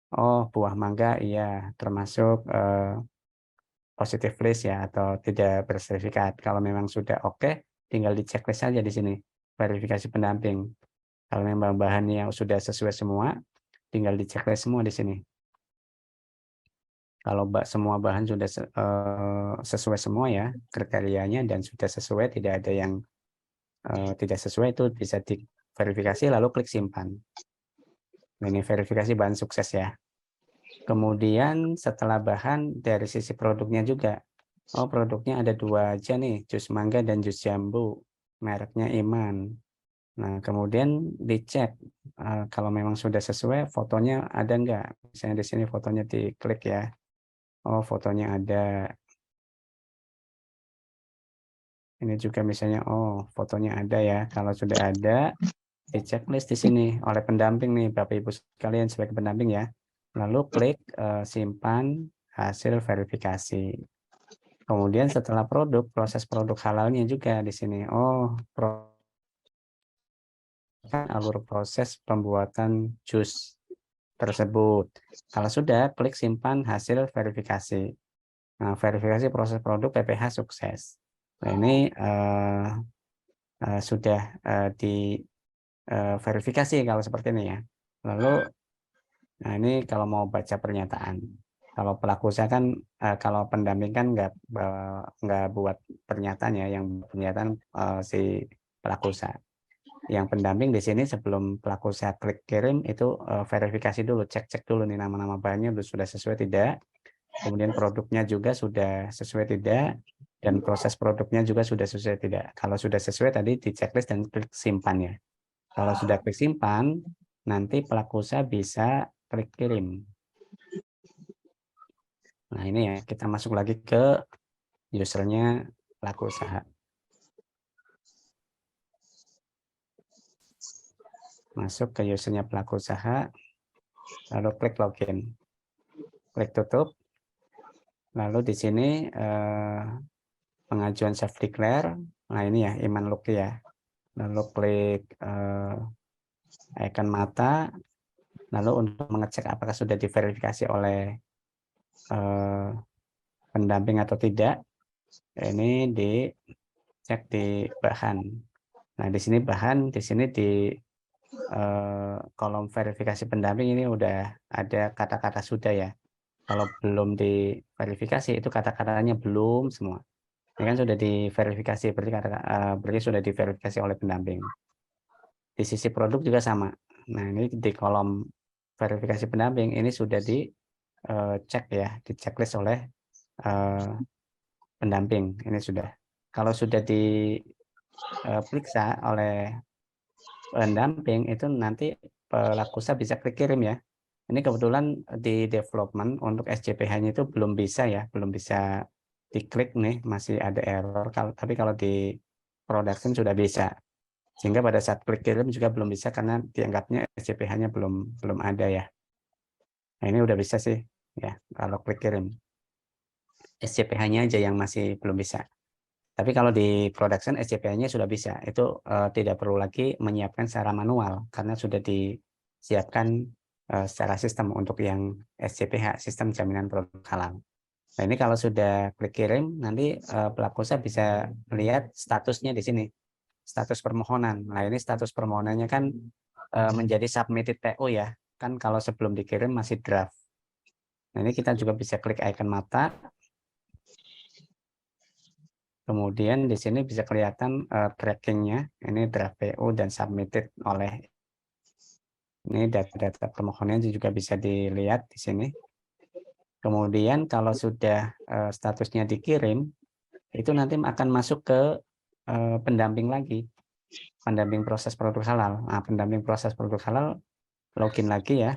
Oh, buah mangga iya termasuk positive list ya atau tidak bersertifikat. Kalau memang sudah oke, tinggal di checklist saja di sini verifikasi pendamping. Kalau memang bahannya sudah sesuai semua, tinggal di checklist semua di sini. Kalau semua bahan sudah sesuai semua ya kriterianya dan sudah sesuai, tidak ada yang tidak sesuai, itu bisa diverifikasi lalu klik simpan. Ini verifikasi bahan sukses ya. Kemudian setelah bahan dari sisi produknya juga. Oh, produknya ada 2 aja nih, jus mangga dan jus jambu. Mereknya Iman. Nah, kemudian dicek kalau memang sudah sesuai, fotonya ada enggak? Misalnya di sini fotonya diklik ya. Oh, fotonya ada. Ini juga misalnya, oh, fotonya ada ya. Kalau sudah ada, di checklist di sini oleh pendamping nih, Bapak Ibu sekalian sebagai pendamping ya. Lalu klik simpan hasil verifikasi. Kemudian setelah proses produk halalnya juga di sini. Oh, alur proses pembuatan jus tersebut. Kalau sudah, klik simpan hasil verifikasi. Nah, verifikasi proses produk PPH sukses. Nah, ini sudah diverifikasi kalau seperti ini ya. Lalu, nah ini kalau mau baca pernyataan. Kalau pelaku usaha kan, kalau pendamping kan nggak buat pernyataan ya, yang pernyataan si pelaku usaha. Yang pendamping di sini sebelum pelaku usaha klik kirim itu verifikasi dulu, cek dulu nih nama-nama bahannya sudah sesuai tidak. Kemudian produknya juga sudah sesuai tidak, dan proses produknya juga sudah sesuai tidak. Kalau sudah sesuai tadi di checklist dan klik simpan ya. Kalau sudah klik simpan, nanti pelaku usaha bisa klik kirim. Nah ini ya, kita masuk lagi ke usernya pelaku usaha. Masuk ke usernya pelaku usaha, lalu klik login. Klik tutup. Lalu di sini pengajuan self declare. Nah ini ya Iman Luki ya. Lalu klik icon mata. Lalu untuk mengecek apakah sudah diverifikasi oleh pendamping atau tidak, ini dicek di bahan. Nah di sini bahan, di sini di kolom verifikasi pendamping ini udah ada kata-kata sudah ya. Kalau belum diverifikasi itu kata-katanya belum semua. Ini kan sudah diverifikasi, berarti sudah diverifikasi oleh pendamping. Di sisi produk juga sama. Nah ini di kolom verifikasi pendamping ini sudah dicek ya, di checklist oleh pendamping. Ini sudah. Kalau sudah diperiksa oleh pendamping itu nanti pelaku usaha bisa klik kirim ya. Ini kebetulan di development untuk SCPH-nya itu belum bisa ya, belum bisa diklik nih, masih ada error. Tapi kalau di production sudah bisa. Sehingga pada saat klik kirim juga belum bisa karena dianggapnya SCPH-nya belum ada ya. Nah ini udah bisa sih ya kalau klik kirim. SCPH-nya aja yang masih belum bisa. Tapi kalau di production SCPH-nya sudah bisa. Itu tidak perlu lagi menyiapkan secara manual karena sudah disiapkan secara sistem untuk yang SCPH, sistem jaminan produk halal. Nah ini kalau sudah klik kirim, nanti pelaku usaha bisa melihat statusnya di sini, status permohonan. Nah ini status permohonannya kan menjadi submitted PO ya, kan kalau sebelum dikirim masih draft. Nah ini kita juga bisa klik icon mata. Kemudian di sini bisa kelihatan trackingnya, ini draft PO dan submitted oleh. Ini data-data permohonannya juga bisa dilihat di sini. Kemudian kalau sudah statusnya dikirim, itu nanti akan masuk ke pendamping lagi, pendamping proses produk halal. Nah, pendamping proses produk halal login lagi ya,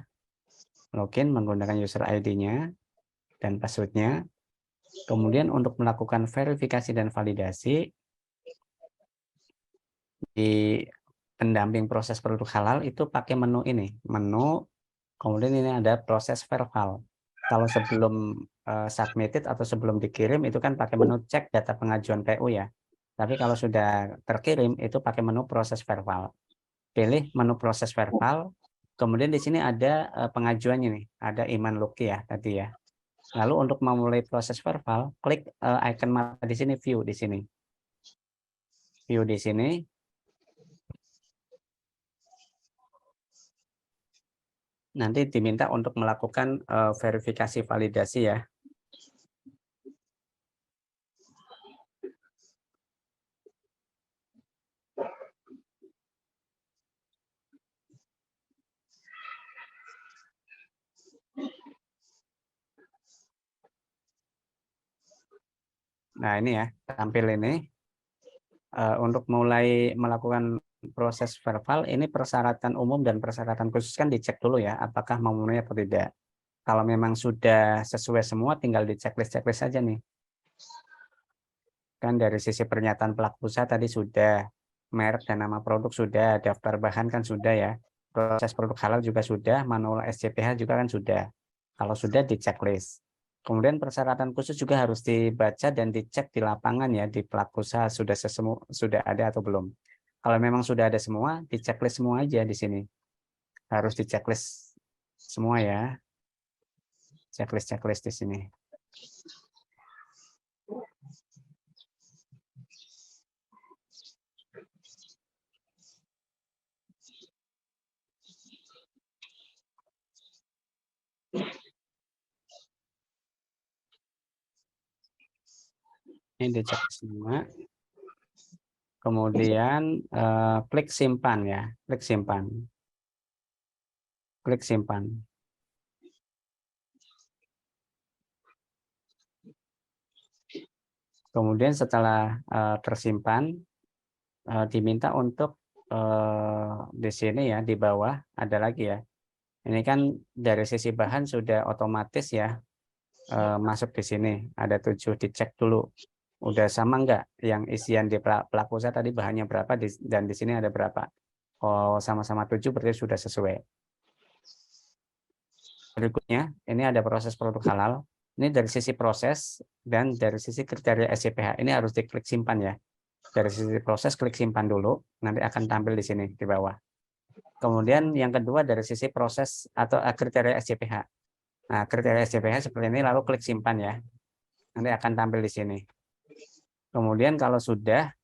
login menggunakan user ID-nya dan password-nya. Kemudian untuk melakukan verifikasi dan validasi di pendamping proses produk halal itu pakai menu ini, menu. Kemudian ini ada proses verbal. Kalau sebelum submitted atau sebelum dikirim itu kan pakai menu cek data pengajuan PU ya. Tapi kalau sudah terkirim itu pakai menu proses verbal. Pilih menu proses verbal. Kemudian di sini ada pengajuannya nih, ada Iman Luki ya tadi ya. Lalu untuk memulai proses verbal, klik icon mata di sini, view di sini. View di sini. Nanti diminta untuk melakukan verifikasi validasi ya. Nah ini ya, tampil ini. Untuk mulai melakukan proses verbal, ini persyaratan umum dan persyaratan khusus kan dicek dulu ya, apakah memenuhi atau tidak. Kalau memang sudah sesuai semua, tinggal di checklist saja nih. Kan dari sisi pernyataan pelaku usaha tadi sudah, merek dan nama produk sudah, daftar bahan kan sudah ya, proses produk halal juga sudah, manual SCPH juga kan sudah. Kalau sudah di checklist. Kemudian persyaratan khusus juga harus dibaca dan dicek di lapangan ya, di pelaku usaha sudah ada atau belum. Kalau memang sudah ada semua, di checklist semua aja di sini. Harus di checklist semua ya. Checklist di sini. Ini dicek semua. Kemudian klik simpan ya, klik simpan. Klik simpan. Kemudian setelah tersimpan, diminta untuk di sini ya, di bawah ada lagi ya. Ini kan dari sisi bahan sudah otomatis ya masuk di sini. Ada 7, dicek dulu. Udah sama enggak yang isian di pelaku usaha tadi bahannya berapa dan di sini ada berapa. Oh, sama-sama 7 berarti sudah sesuai. Berikutnya, ini ada proses produk halal. Ini dari sisi proses dan dari sisi kriteria SCPH. Ini harus diklik simpan ya. Dari sisi proses, klik simpan dulu. Nanti akan tampil di sini, di bawah. Kemudian yang kedua dari sisi proses atau kriteria SCPH. Nah, kriteria SCPH seperti ini, lalu klik simpan ya. Nanti akan tampil di sini. Kemudian kalau sudah,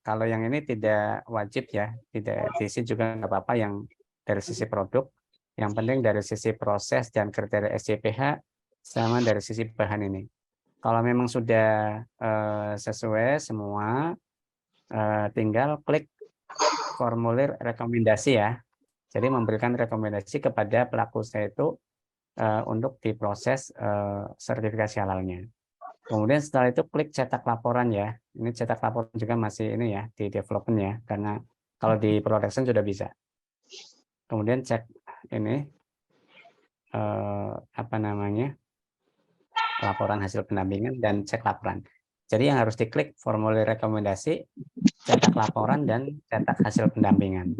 kalau yang ini tidak wajib ya, tidak diisi juga nggak apa-apa yang dari sisi produk. Yang penting dari sisi proses dan kriteria SCPH sama dari sisi bahan ini. Kalau memang sudah sesuai semua, tinggal klik formulir rekomendasi ya. Jadi memberikan rekomendasi kepada pelaku usaha itu untuk diproses sertifikasi halalnya. Kemudian setelah itu klik cetak laporan ya. Ini cetak laporan juga masih ini ya di development ya, karena kalau di production sudah bisa. Kemudian cek ini apa namanya, laporan hasil pendampingan dan cek laporan. Jadi yang harus diklik formulir rekomendasi, cetak laporan dan cetak hasil pendampingan.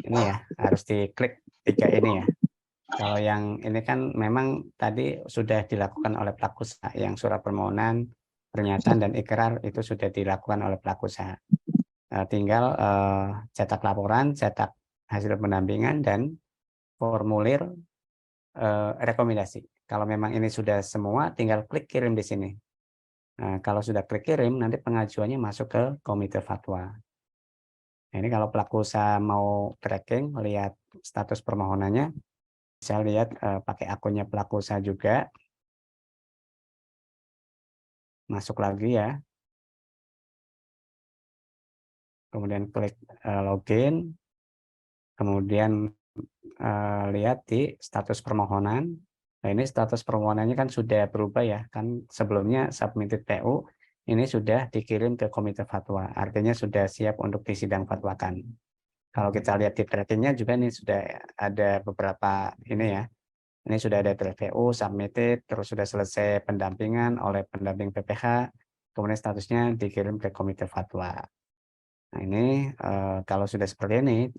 Ini ya harus diklik 3 ini ya. Kalau yang ini kan memang tadi sudah dilakukan oleh pelaku usaha, yang surat permohonan, pernyataan dan ikrar itu sudah dilakukan oleh pelaku usaha. Tinggal cetak laporan, cetak hasil pendampingan dan formulir rekomendasi. Kalau memang ini sudah semua, tinggal klik kirim di sini. Nah, kalau sudah klik kirim, nanti pengajuannya masuk ke komite fatwa. Nah, ini kalau pelaku usaha mau tracking, lihat status permohonannya, bisa lihat pakai akunnya pelaku usaha juga. Masuk lagi ya. Kemudian klik login. Kemudian lihat di status permohonan. Nah, ini status permohonannya kan sudah berubah ya, kan sebelumnya submitted PU, ini sudah dikirim ke komite fatwa, artinya sudah siap untuk disidang fatwakan. Kalau kita lihat di trackingnya juga ini sudah ada beberapa ini ya, ini sudah ada PU, submitted, terus sudah selesai pendampingan oleh pendamping PPH, kemudian statusnya dikirim ke komite fatwa. Nah ini kalau sudah seperti ini,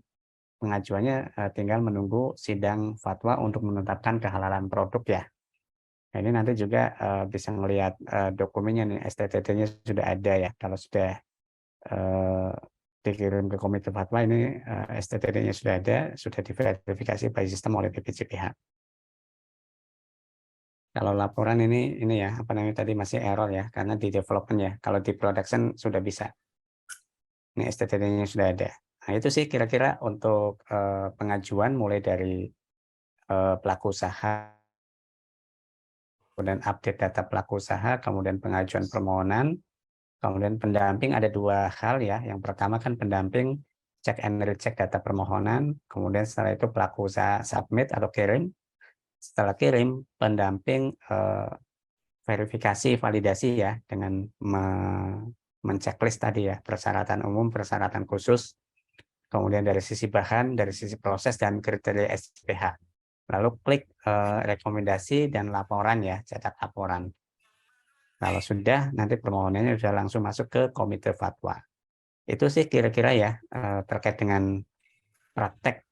pengajuannya tinggal menunggu sidang fatwa untuk menetapkan kehalalan produk ya. Nah, ini nanti juga bisa melihat dokumennya nih, STTT-nya sudah ada ya. Kalau sudah dikirim ke komite fatwa ini STTT-nya sudah ada, sudah diverifikasi by sistem oleh BPJPH. Kalau laporan ini ya apa namanya tadi masih error ya karena di development ya. Kalau di production sudah bisa. Ini STTT-nya sudah ada. Nah, itu sih kira-kira untuk pengajuan mulai dari pelaku usaha, kemudian update data pelaku usaha, kemudian pengajuan permohonan, kemudian pendamping ada 2 hal ya. Yang pertama kan pendamping cek and recheck data permohonan, kemudian setelah itu pelaku usaha submit atau kirim. Setelah kirim, pendamping verifikasi, validasi ya dengan menceklis tadi ya persyaratan umum, persyaratan khusus, kemudian dari sisi bahan, dari sisi proses dan kriteria SCPH. Lalu klik rekomendasi dan laporan ya, cetak laporan. Kalau sudah, nanti permohonannya sudah langsung masuk ke komite fatwa. Itu sih kira-kira ya terkait dengan praktek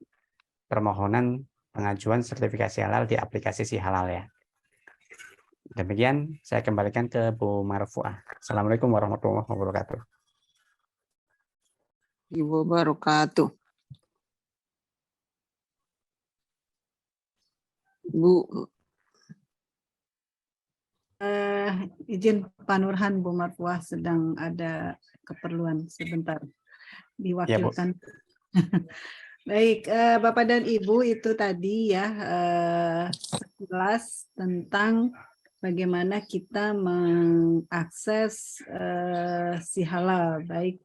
permohonan pengajuan sertifikasi halal di aplikasi Si Halal ya. Demikian saya kembalikan ke Bu Marfuah. Assalamualaikum warahmatullahi wabarakatuh. Ibu wabarakatuh. Bu, Izin Pak Nurhan, Bu Marfuah sedang ada keperluan sebentar. Diwakilkan. Baik, Bapak dan Ibu, itu tadi ya sekilas tentang bagaimana kita mengakses Si Halal, baik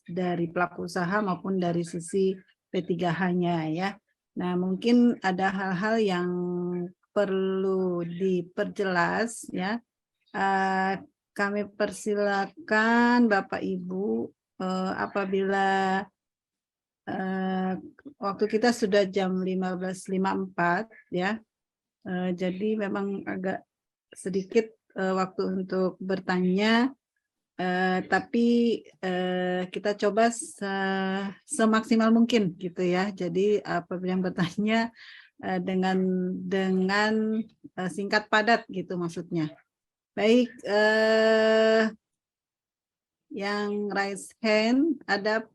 dari pelaku usaha maupun dari sisi P3H-nya ya. Nah, mungkin ada hal-hal yang perlu diperjelas ya. kami persilakan Bapak Ibu apabila waktu kita sudah jam 15.54 ya. Jadi memang agak sedikit waktu untuk bertanya, tapi kita coba semaksimal mungkin gitu ya. Jadi apabila yang bertanya dengan singkat padat gitu maksudnya. Baik, yang raise hand ada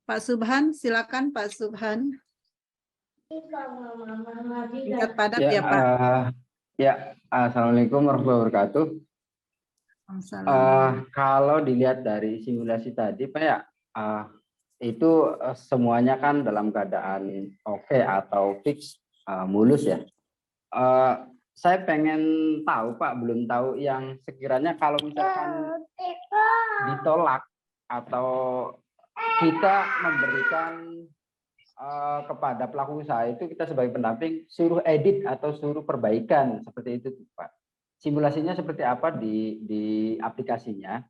Pak Subhan, silakan Pak Subhan. Singkat padat ya Pak. Assalamualaikum warahmatullahi wabarakatuh. Assalamualaikum. Kalau dilihat dari simulasi tadi, Pak ya, itu semuanya kan dalam keadaan oke atau fix, mulus ya. Saya pengen tahu Pak, belum tahu yang sekiranya kalau misalkan ditolak atau kita memberikan kepada pelaku usaha itu, kita sebagai pendamping suruh edit atau suruh perbaikan seperti itu Pak. Simulasinya seperti apa di aplikasinya?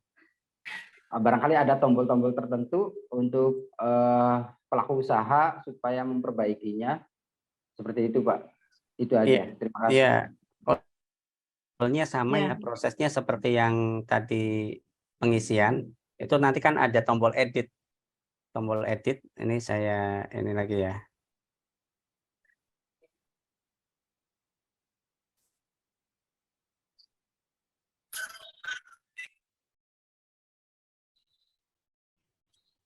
Barangkali ada tombol-tombol tertentu untuk pelaku usaha supaya memperbaikinya. Seperti itu Pak. Itu aja. Terima kasih. Iya. Prosesnya sama Ya. ya, prosesnya seperti yang tadi pengisian. Itu nanti kan ada tombol edit. Tombol edit, ini saya ini lagi ya.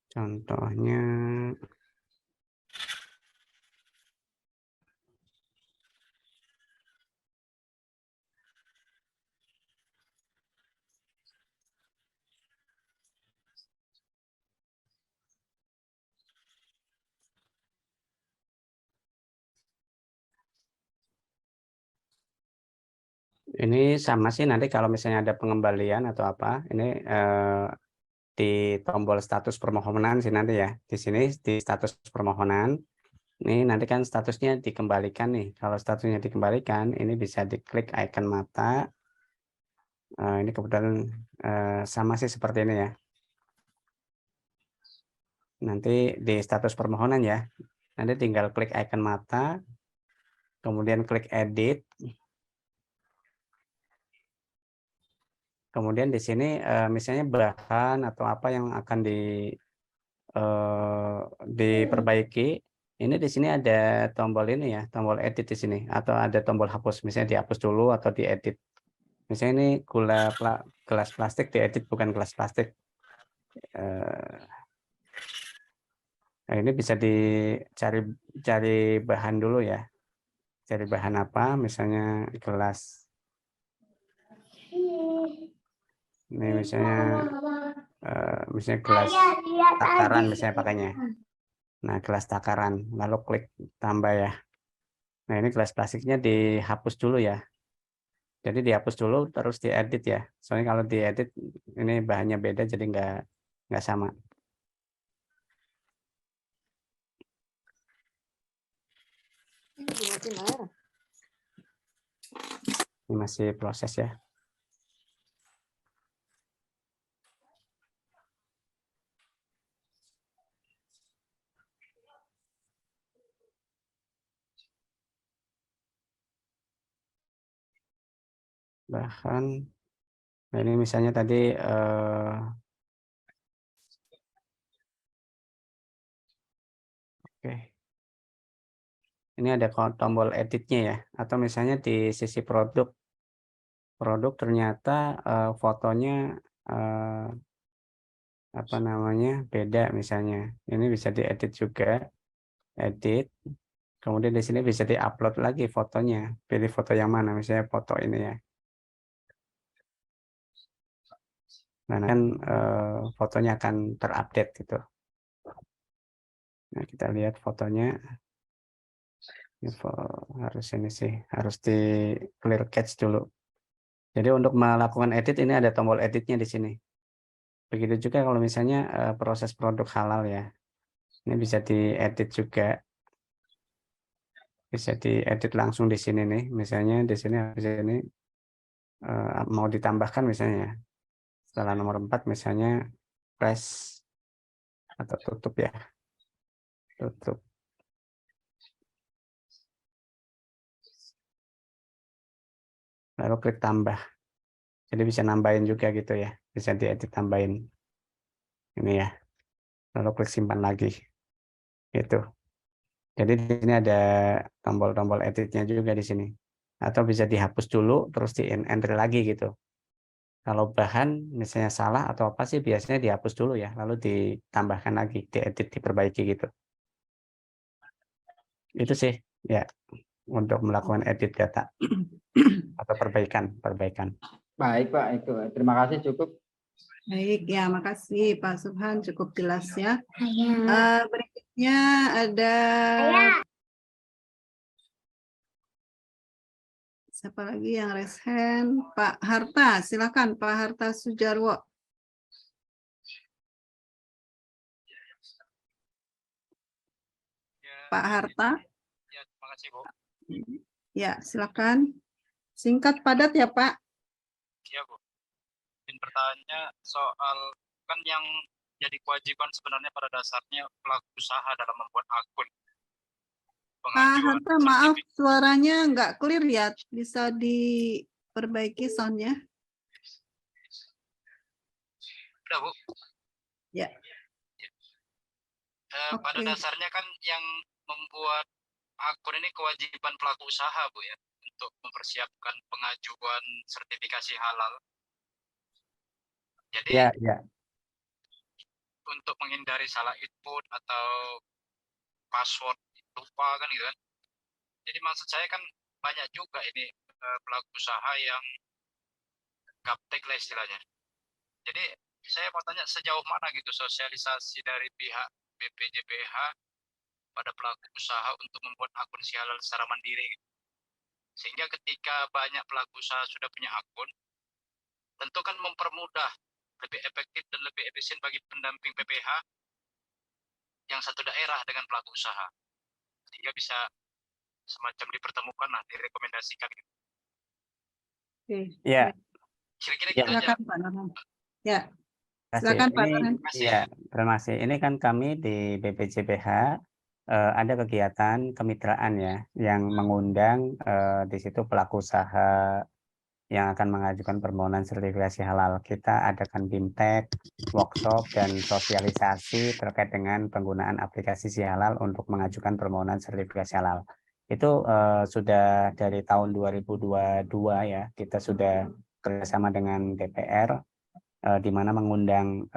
Contohnya ini sama sih, nanti kalau misalnya ada pengembalian atau apa, ini di tombol status permohonan sih nanti ya. Di sini di status permohonan, ini nanti kan statusnya dikembalikan nih. Kalau statusnya dikembalikan, ini bisa diklik icon mata. Ini kebetulan sama sih seperti ini ya. Nanti di status permohonan ya. Nanti tinggal klik icon mata, kemudian klik edit. Kemudian di sini misalnya bahan atau apa yang akan diperbaiki. Ini di sini ada tombol ini ya, tombol edit di sini, atau ada tombol hapus. Misalnya dihapus dulu atau diedit. Misalnya ini gelas plastik diedit, bukan gelas plastik. Nah, ini bisa dicari bahan dulu ya. Cari bahan apa? Misalnya gelas. Ini misalnya gelas takaran misalnya pakainya. Nah, gelas takaran, lalu klik tambah ya. Nah, ini gelas plastiknya dihapus dulu ya. Jadi dihapus dulu terus diedit ya. Soalnya kalau diedit ini bahannya beda, jadi nggak sama. Ini masih proses ya. Bahan, nah ini misalnya tadi oke. Ini ada tombol editnya ya, atau misalnya di sisi produk ternyata fotonya apa namanya beda misalnya. Ini bisa diedit juga, edit. Kemudian di sini bisa diupload lagi fotonya. Pilih foto yang mana, misalnya foto ini ya. Nah, kan fotonya akan terupdate gitu. Nah, kita lihat fotonya. Harus ini sih, harus di clear cache dulu. Jadi untuk melakukan edit ini ada tombol editnya di sini. Begitu juga kalau misalnya proses produk halal ya. Ini bisa diedit juga. Bisa diedit langsung di sini nih. Misalnya di sini habis ini mau ditambahkan misalnya setelah nomor 4 misalnya press atau tutup ya, tutup. Lalu klik tambah. Jadi bisa nambahin juga gitu ya, bisa diedit tambahin. Ini ya. Lalu klik simpan lagi. Gitu. Jadi di sini ada tombol-tombol editnya juga di sini. Atau bisa dihapus dulu terus di entry lagi gitu. Kalau bahan misalnya salah atau apa sih biasanya dihapus dulu ya, lalu ditambahkan lagi, diedit, diperbaiki gitu. Itu sih ya untuk melakukan edit data atau perbaikan. Baik Pak, itu terima kasih cukup. Baik, ya makasih Pak Subhan, cukup jelas ya. Berikutnya ada siapa lagi yang raise hand? Pak Harta, silakan Pak Harta Sujarwo. Pak Harta. Ya, terima kasih Bu. Ya, silakan. Singkat padat ya Pak. Ya Bu. Dan pertanyaannya soal kan yang jadi kewajiban sebenarnya pada dasarnya pelaku usaha dalam membuat akun. Pak Harta, maaf suaranya nggak clear ya. Bisa diperbaiki soundnya. Udah Bu. Ya. Pada dasarnya kan yang membuat akun ini kewajiban pelaku usaha Bu ya, untuk mempersiapkan pengajuan sertifikasi halal. Jadi Ya. untuk menghindari salah input atau password lupa kan gitu kan. Jadi maksud saya kan banyak juga ini pelaku usaha yang gaptek lah istilahnya. Jadi saya mau tanya sejauh mana gitu sosialisasi dari pihak BPJPH pada pelaku usaha untuk membuat akun si halal secara mandiri gitu. Sehingga ketika banyak pelaku usaha sudah punya akun, tentu kan mempermudah, lebih efektif dan lebih efisien bagi pendamping PPH yang satu daerah dengan pelaku usaha. Sehingga bisa semacam dipertemukan lah, direkomendasikan gitu. Oke. Ya. Kira-kira Ya. gitu aja. Silakan Pak Norman. Ya. Terima Silakan Pak kasih. Norman. Iya, terima kasih. Ini kan kami di BPJPH ada kegiatan kemitraan ya yang mengundang di situ pelaku usaha yang akan mengajukan permohonan sertifikasi halal. Kita adakan BIMTEK, workshop, dan sosialisasi terkait dengan penggunaan aplikasi si halal untuk mengajukan permohonan sertifikasi halal. Itu sudah dari tahun 2022 ya, kita sudah kerjasama dengan DPR, di mana mengundang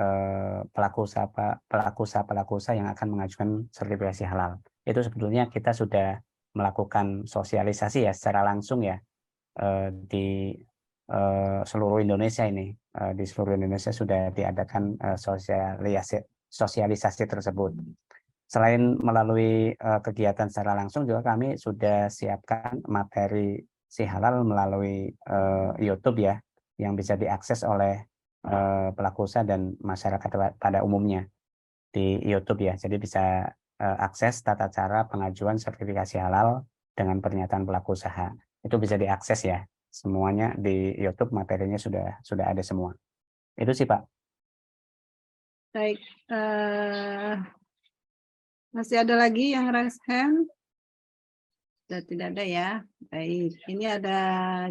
pelaku usaha yang akan mengajukan sertifikasi halal. Itu sebetulnya kita sudah melakukan sosialisasi ya secara langsung ya di seluruh Indonesia ini. Di seluruh Indonesia sudah diadakan sosialisasi tersebut. Selain melalui kegiatan secara langsung juga kami sudah siapkan materi si halal melalui YouTube ya yang bisa diakses oleh pelaku usaha dan masyarakat pada umumnya di YouTube ya. Jadi bisa akses tata cara pengajuan sertifikasi halal dengan pernyataan pelaku usaha. Itu bisa diakses ya. Semuanya di YouTube materinya sudah ada semua. Itu sih Pak. Baik. Masih ada lagi yang raise hand? Sudah tidak ada ya. Baik. Ini ada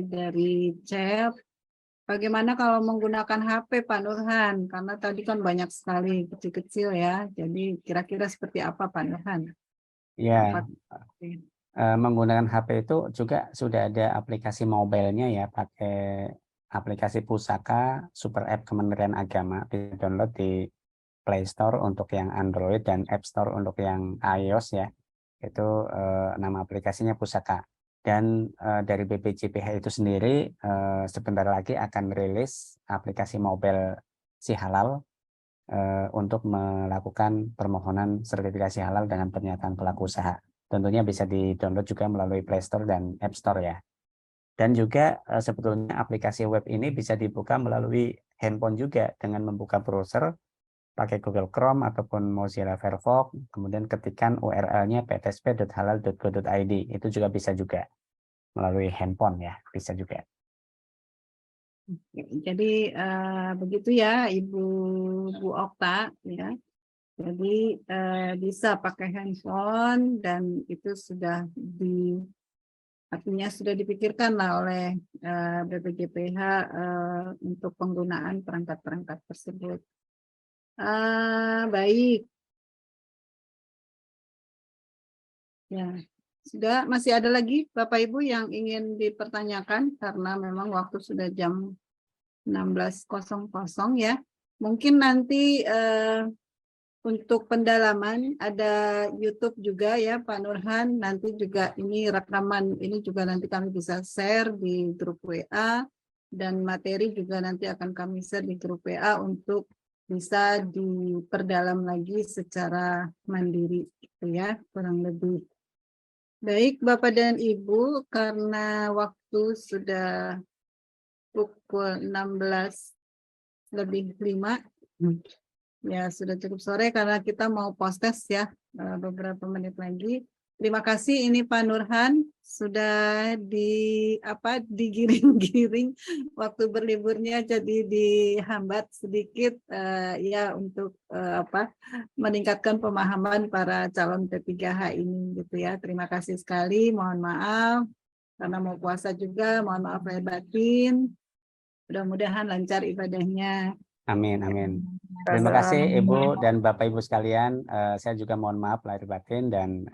dari chat. Bagaimana kalau menggunakan HP Pak Nurhan? Karena tadi kan banyak sekali kecil-kecil ya. Jadi kira-kira seperti apa Pak Nurhan? Ya, menggunakan HP itu juga sudah ada aplikasi mobile-nya ya, pakai aplikasi Pusaka, Super App Kementerian Agama, bisa download di Play Store untuk yang Android dan App Store untuk yang iOS ya. Itu nama aplikasinya Pusaka. Dan dari BPJPH itu sendiri sebentar lagi akan rilis aplikasi mobile si halal untuk melakukan permohonan sertifikasi halal dengan pernyataan pelaku usaha. Tentunya bisa di-download juga melalui Play Store dan App Store ya. Dan juga sebetulnya aplikasi web ini bisa dibuka melalui handphone juga dengan membuka browser pakai Google Chrome ataupun Mozilla Firefox, kemudian ketikkan URL-nya ptsp.halal.go.id. Itu juga bisa juga melalui handphone ya, bisa juga. Jadi begitu ya Ibu Bu Okta ya. Jadi bisa pakai handphone dan itu sudah artinya sudah dipikirkan lah oleh BPJPH untuk penggunaan perangkat-perangkat tersebut. Baik. Ya, sudah masih ada lagi Bapak Ibu yang ingin dipertanyakan karena memang waktu sudah jam 16.00 ya. Mungkin nanti untuk pendalaman ada YouTube juga ya Pak Nurhan. Nanti juga ini rekaman ini juga nanti kami bisa share di grup WA dan materi juga nanti akan kami share di grup WA untuk bisa diperdalam lagi secara mandiri gitu ya kurang lebih. Baik Bapak dan Ibu, karena waktu sudah pukul 16:05, ya sudah cukup sore karena kita mau post-test ya beberapa menit lagi. Terima kasih ini Pak Nurhan sudah digiring-giring waktu berliburnya jadi dihambat sedikit ya untuk meningkatkan pemahaman para calon P3H ini gitu ya. Terima kasih sekali, mohon maaf karena mau puasa juga, mohon maaf lahir batin. Mudah-mudahan lancar ibadahnya. Amin, amin. Terima kasih Ibu dan Bapak Ibu sekalian. Saya juga mohon maaf lahir batin dan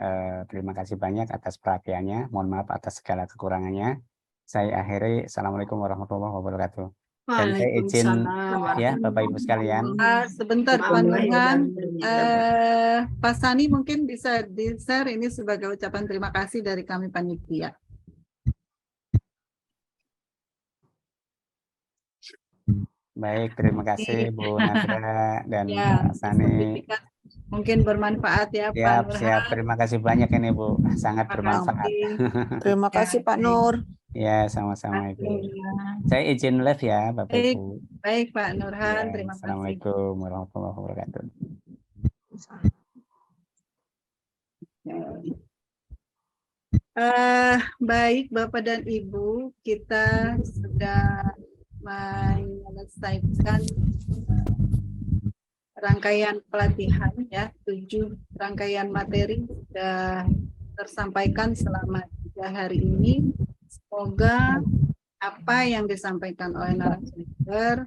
terima kasih banyak atas perhatiannya. Mohon maaf atas segala kekurangannya. Saya akhiri. Assalamualaikum warahmatullahi wabarakatuh. Dan saya izin ya Bapak Ibu sekalian. Sebentar Pak Nurhan, Pak Sani mungkin bisa di-share ini sebagai ucapan terima kasih dari kami panitia. Baik, terima kasih Bu Nadra dan Ya, Pak Sani. mungkin bermanfaat ya Pak Siap, Nurhan. siap. Terima kasih banyak ini Bu, sangat bermanfaat. Terima kasih Pak Nur. Ya, sama-sama Ibu. Saya izin live ya Bapak Baik, Ibu. baik Pak Nurhan, Ya, terima kasih. Assalamualaikum warahmatullahi wabarakatuh. Baik Bapak dan Ibu, kita sudah menyelesaikan rangkaian pelatihan ya, 7 rangkaian materi sudah tersampaikan selama 3 hari ini. Semoga apa yang disampaikan oleh narasumber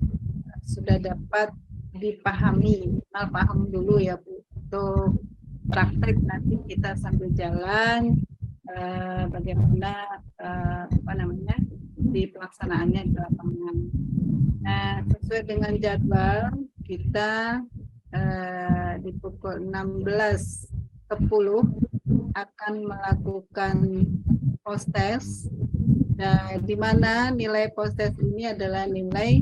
sudah dapat dipahami. Paham dulu ya Bu, untuk praktek nanti kita sambil jalan bagaimana di pelaksanaannya di lapangan. Nah, sesuai dengan jadwal kita di pukul 16.10 akan melakukan post-test, di mana nilai post-test ini adalah nilai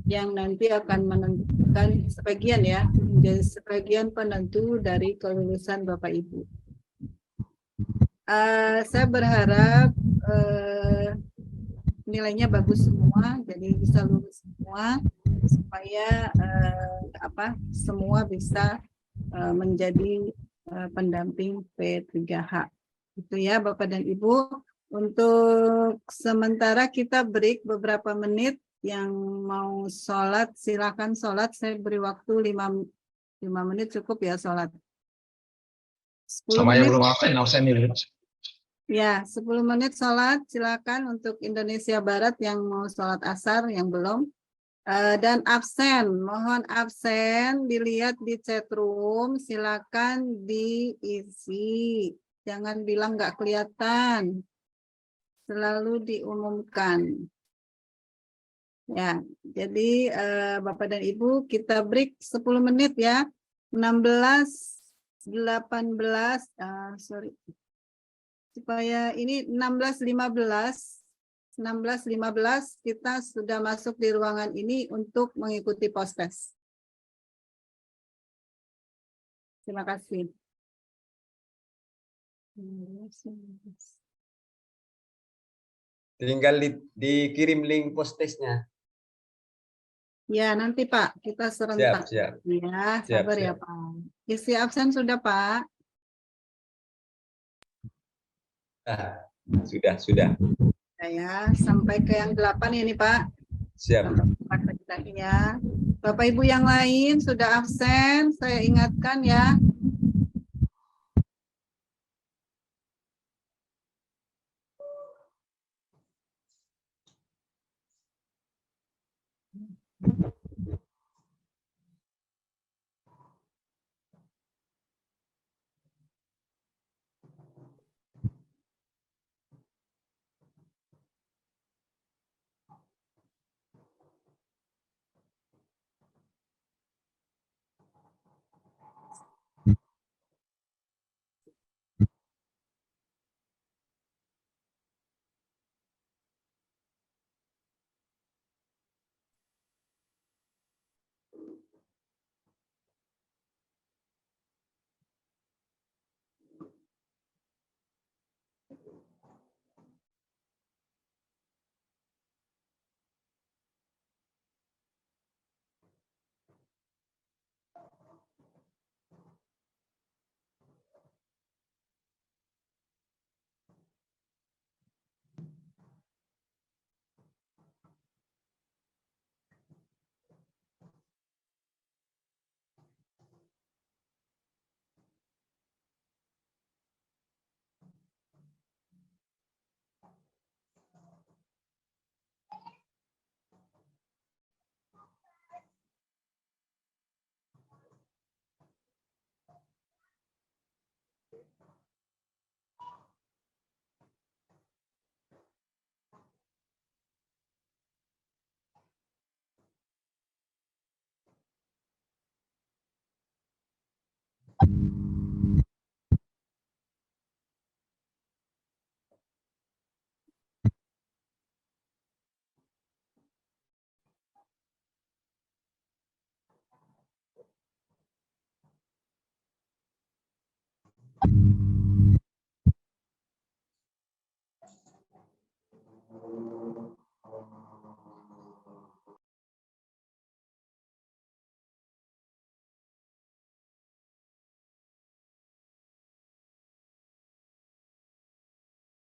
yang nanti akan menentukan sebagian ya, menjadi sebagian penentu dari kelulusan Bapak Ibu. Saya berharap nilainya bagus semua, jadi bisa lulus semua supaya semua bisa menjadi pendamping P3H. Itu ya Bapak dan Ibu. Untuk sementara kita break beberapa menit. Yang mau sholat silakan sholat. Saya beri waktu 5 menit cukup ya sholat. 10 Sama yang menit. belum hafal, saya milih. Ya, 10 menit sholat, silakan untuk Indonesia Barat yang mau sholat asar, yang belum. Dan absen, mohon absen, dilihat di chat room, silakan diisi. Jangan bilang nggak kelihatan, selalu diumumkan. Ya, jadi Bapak dan Ibu, kita break 10 menit ya, 16.18, supaya ini 16.15 kita sudah masuk di ruangan ini untuk mengikuti post-test. Terima kasih. Tinggal dikirim link post-testnya. Ya, nanti Pak, kita serentak. Siap. Ya, sabar ya Pak. Isi absen sudah Pak. Sudah. Ya, sampai ke yang 8 ini Pak. Siap. Ya. Bapak Ibu yang lain sudah absen, saya ingatkan ya.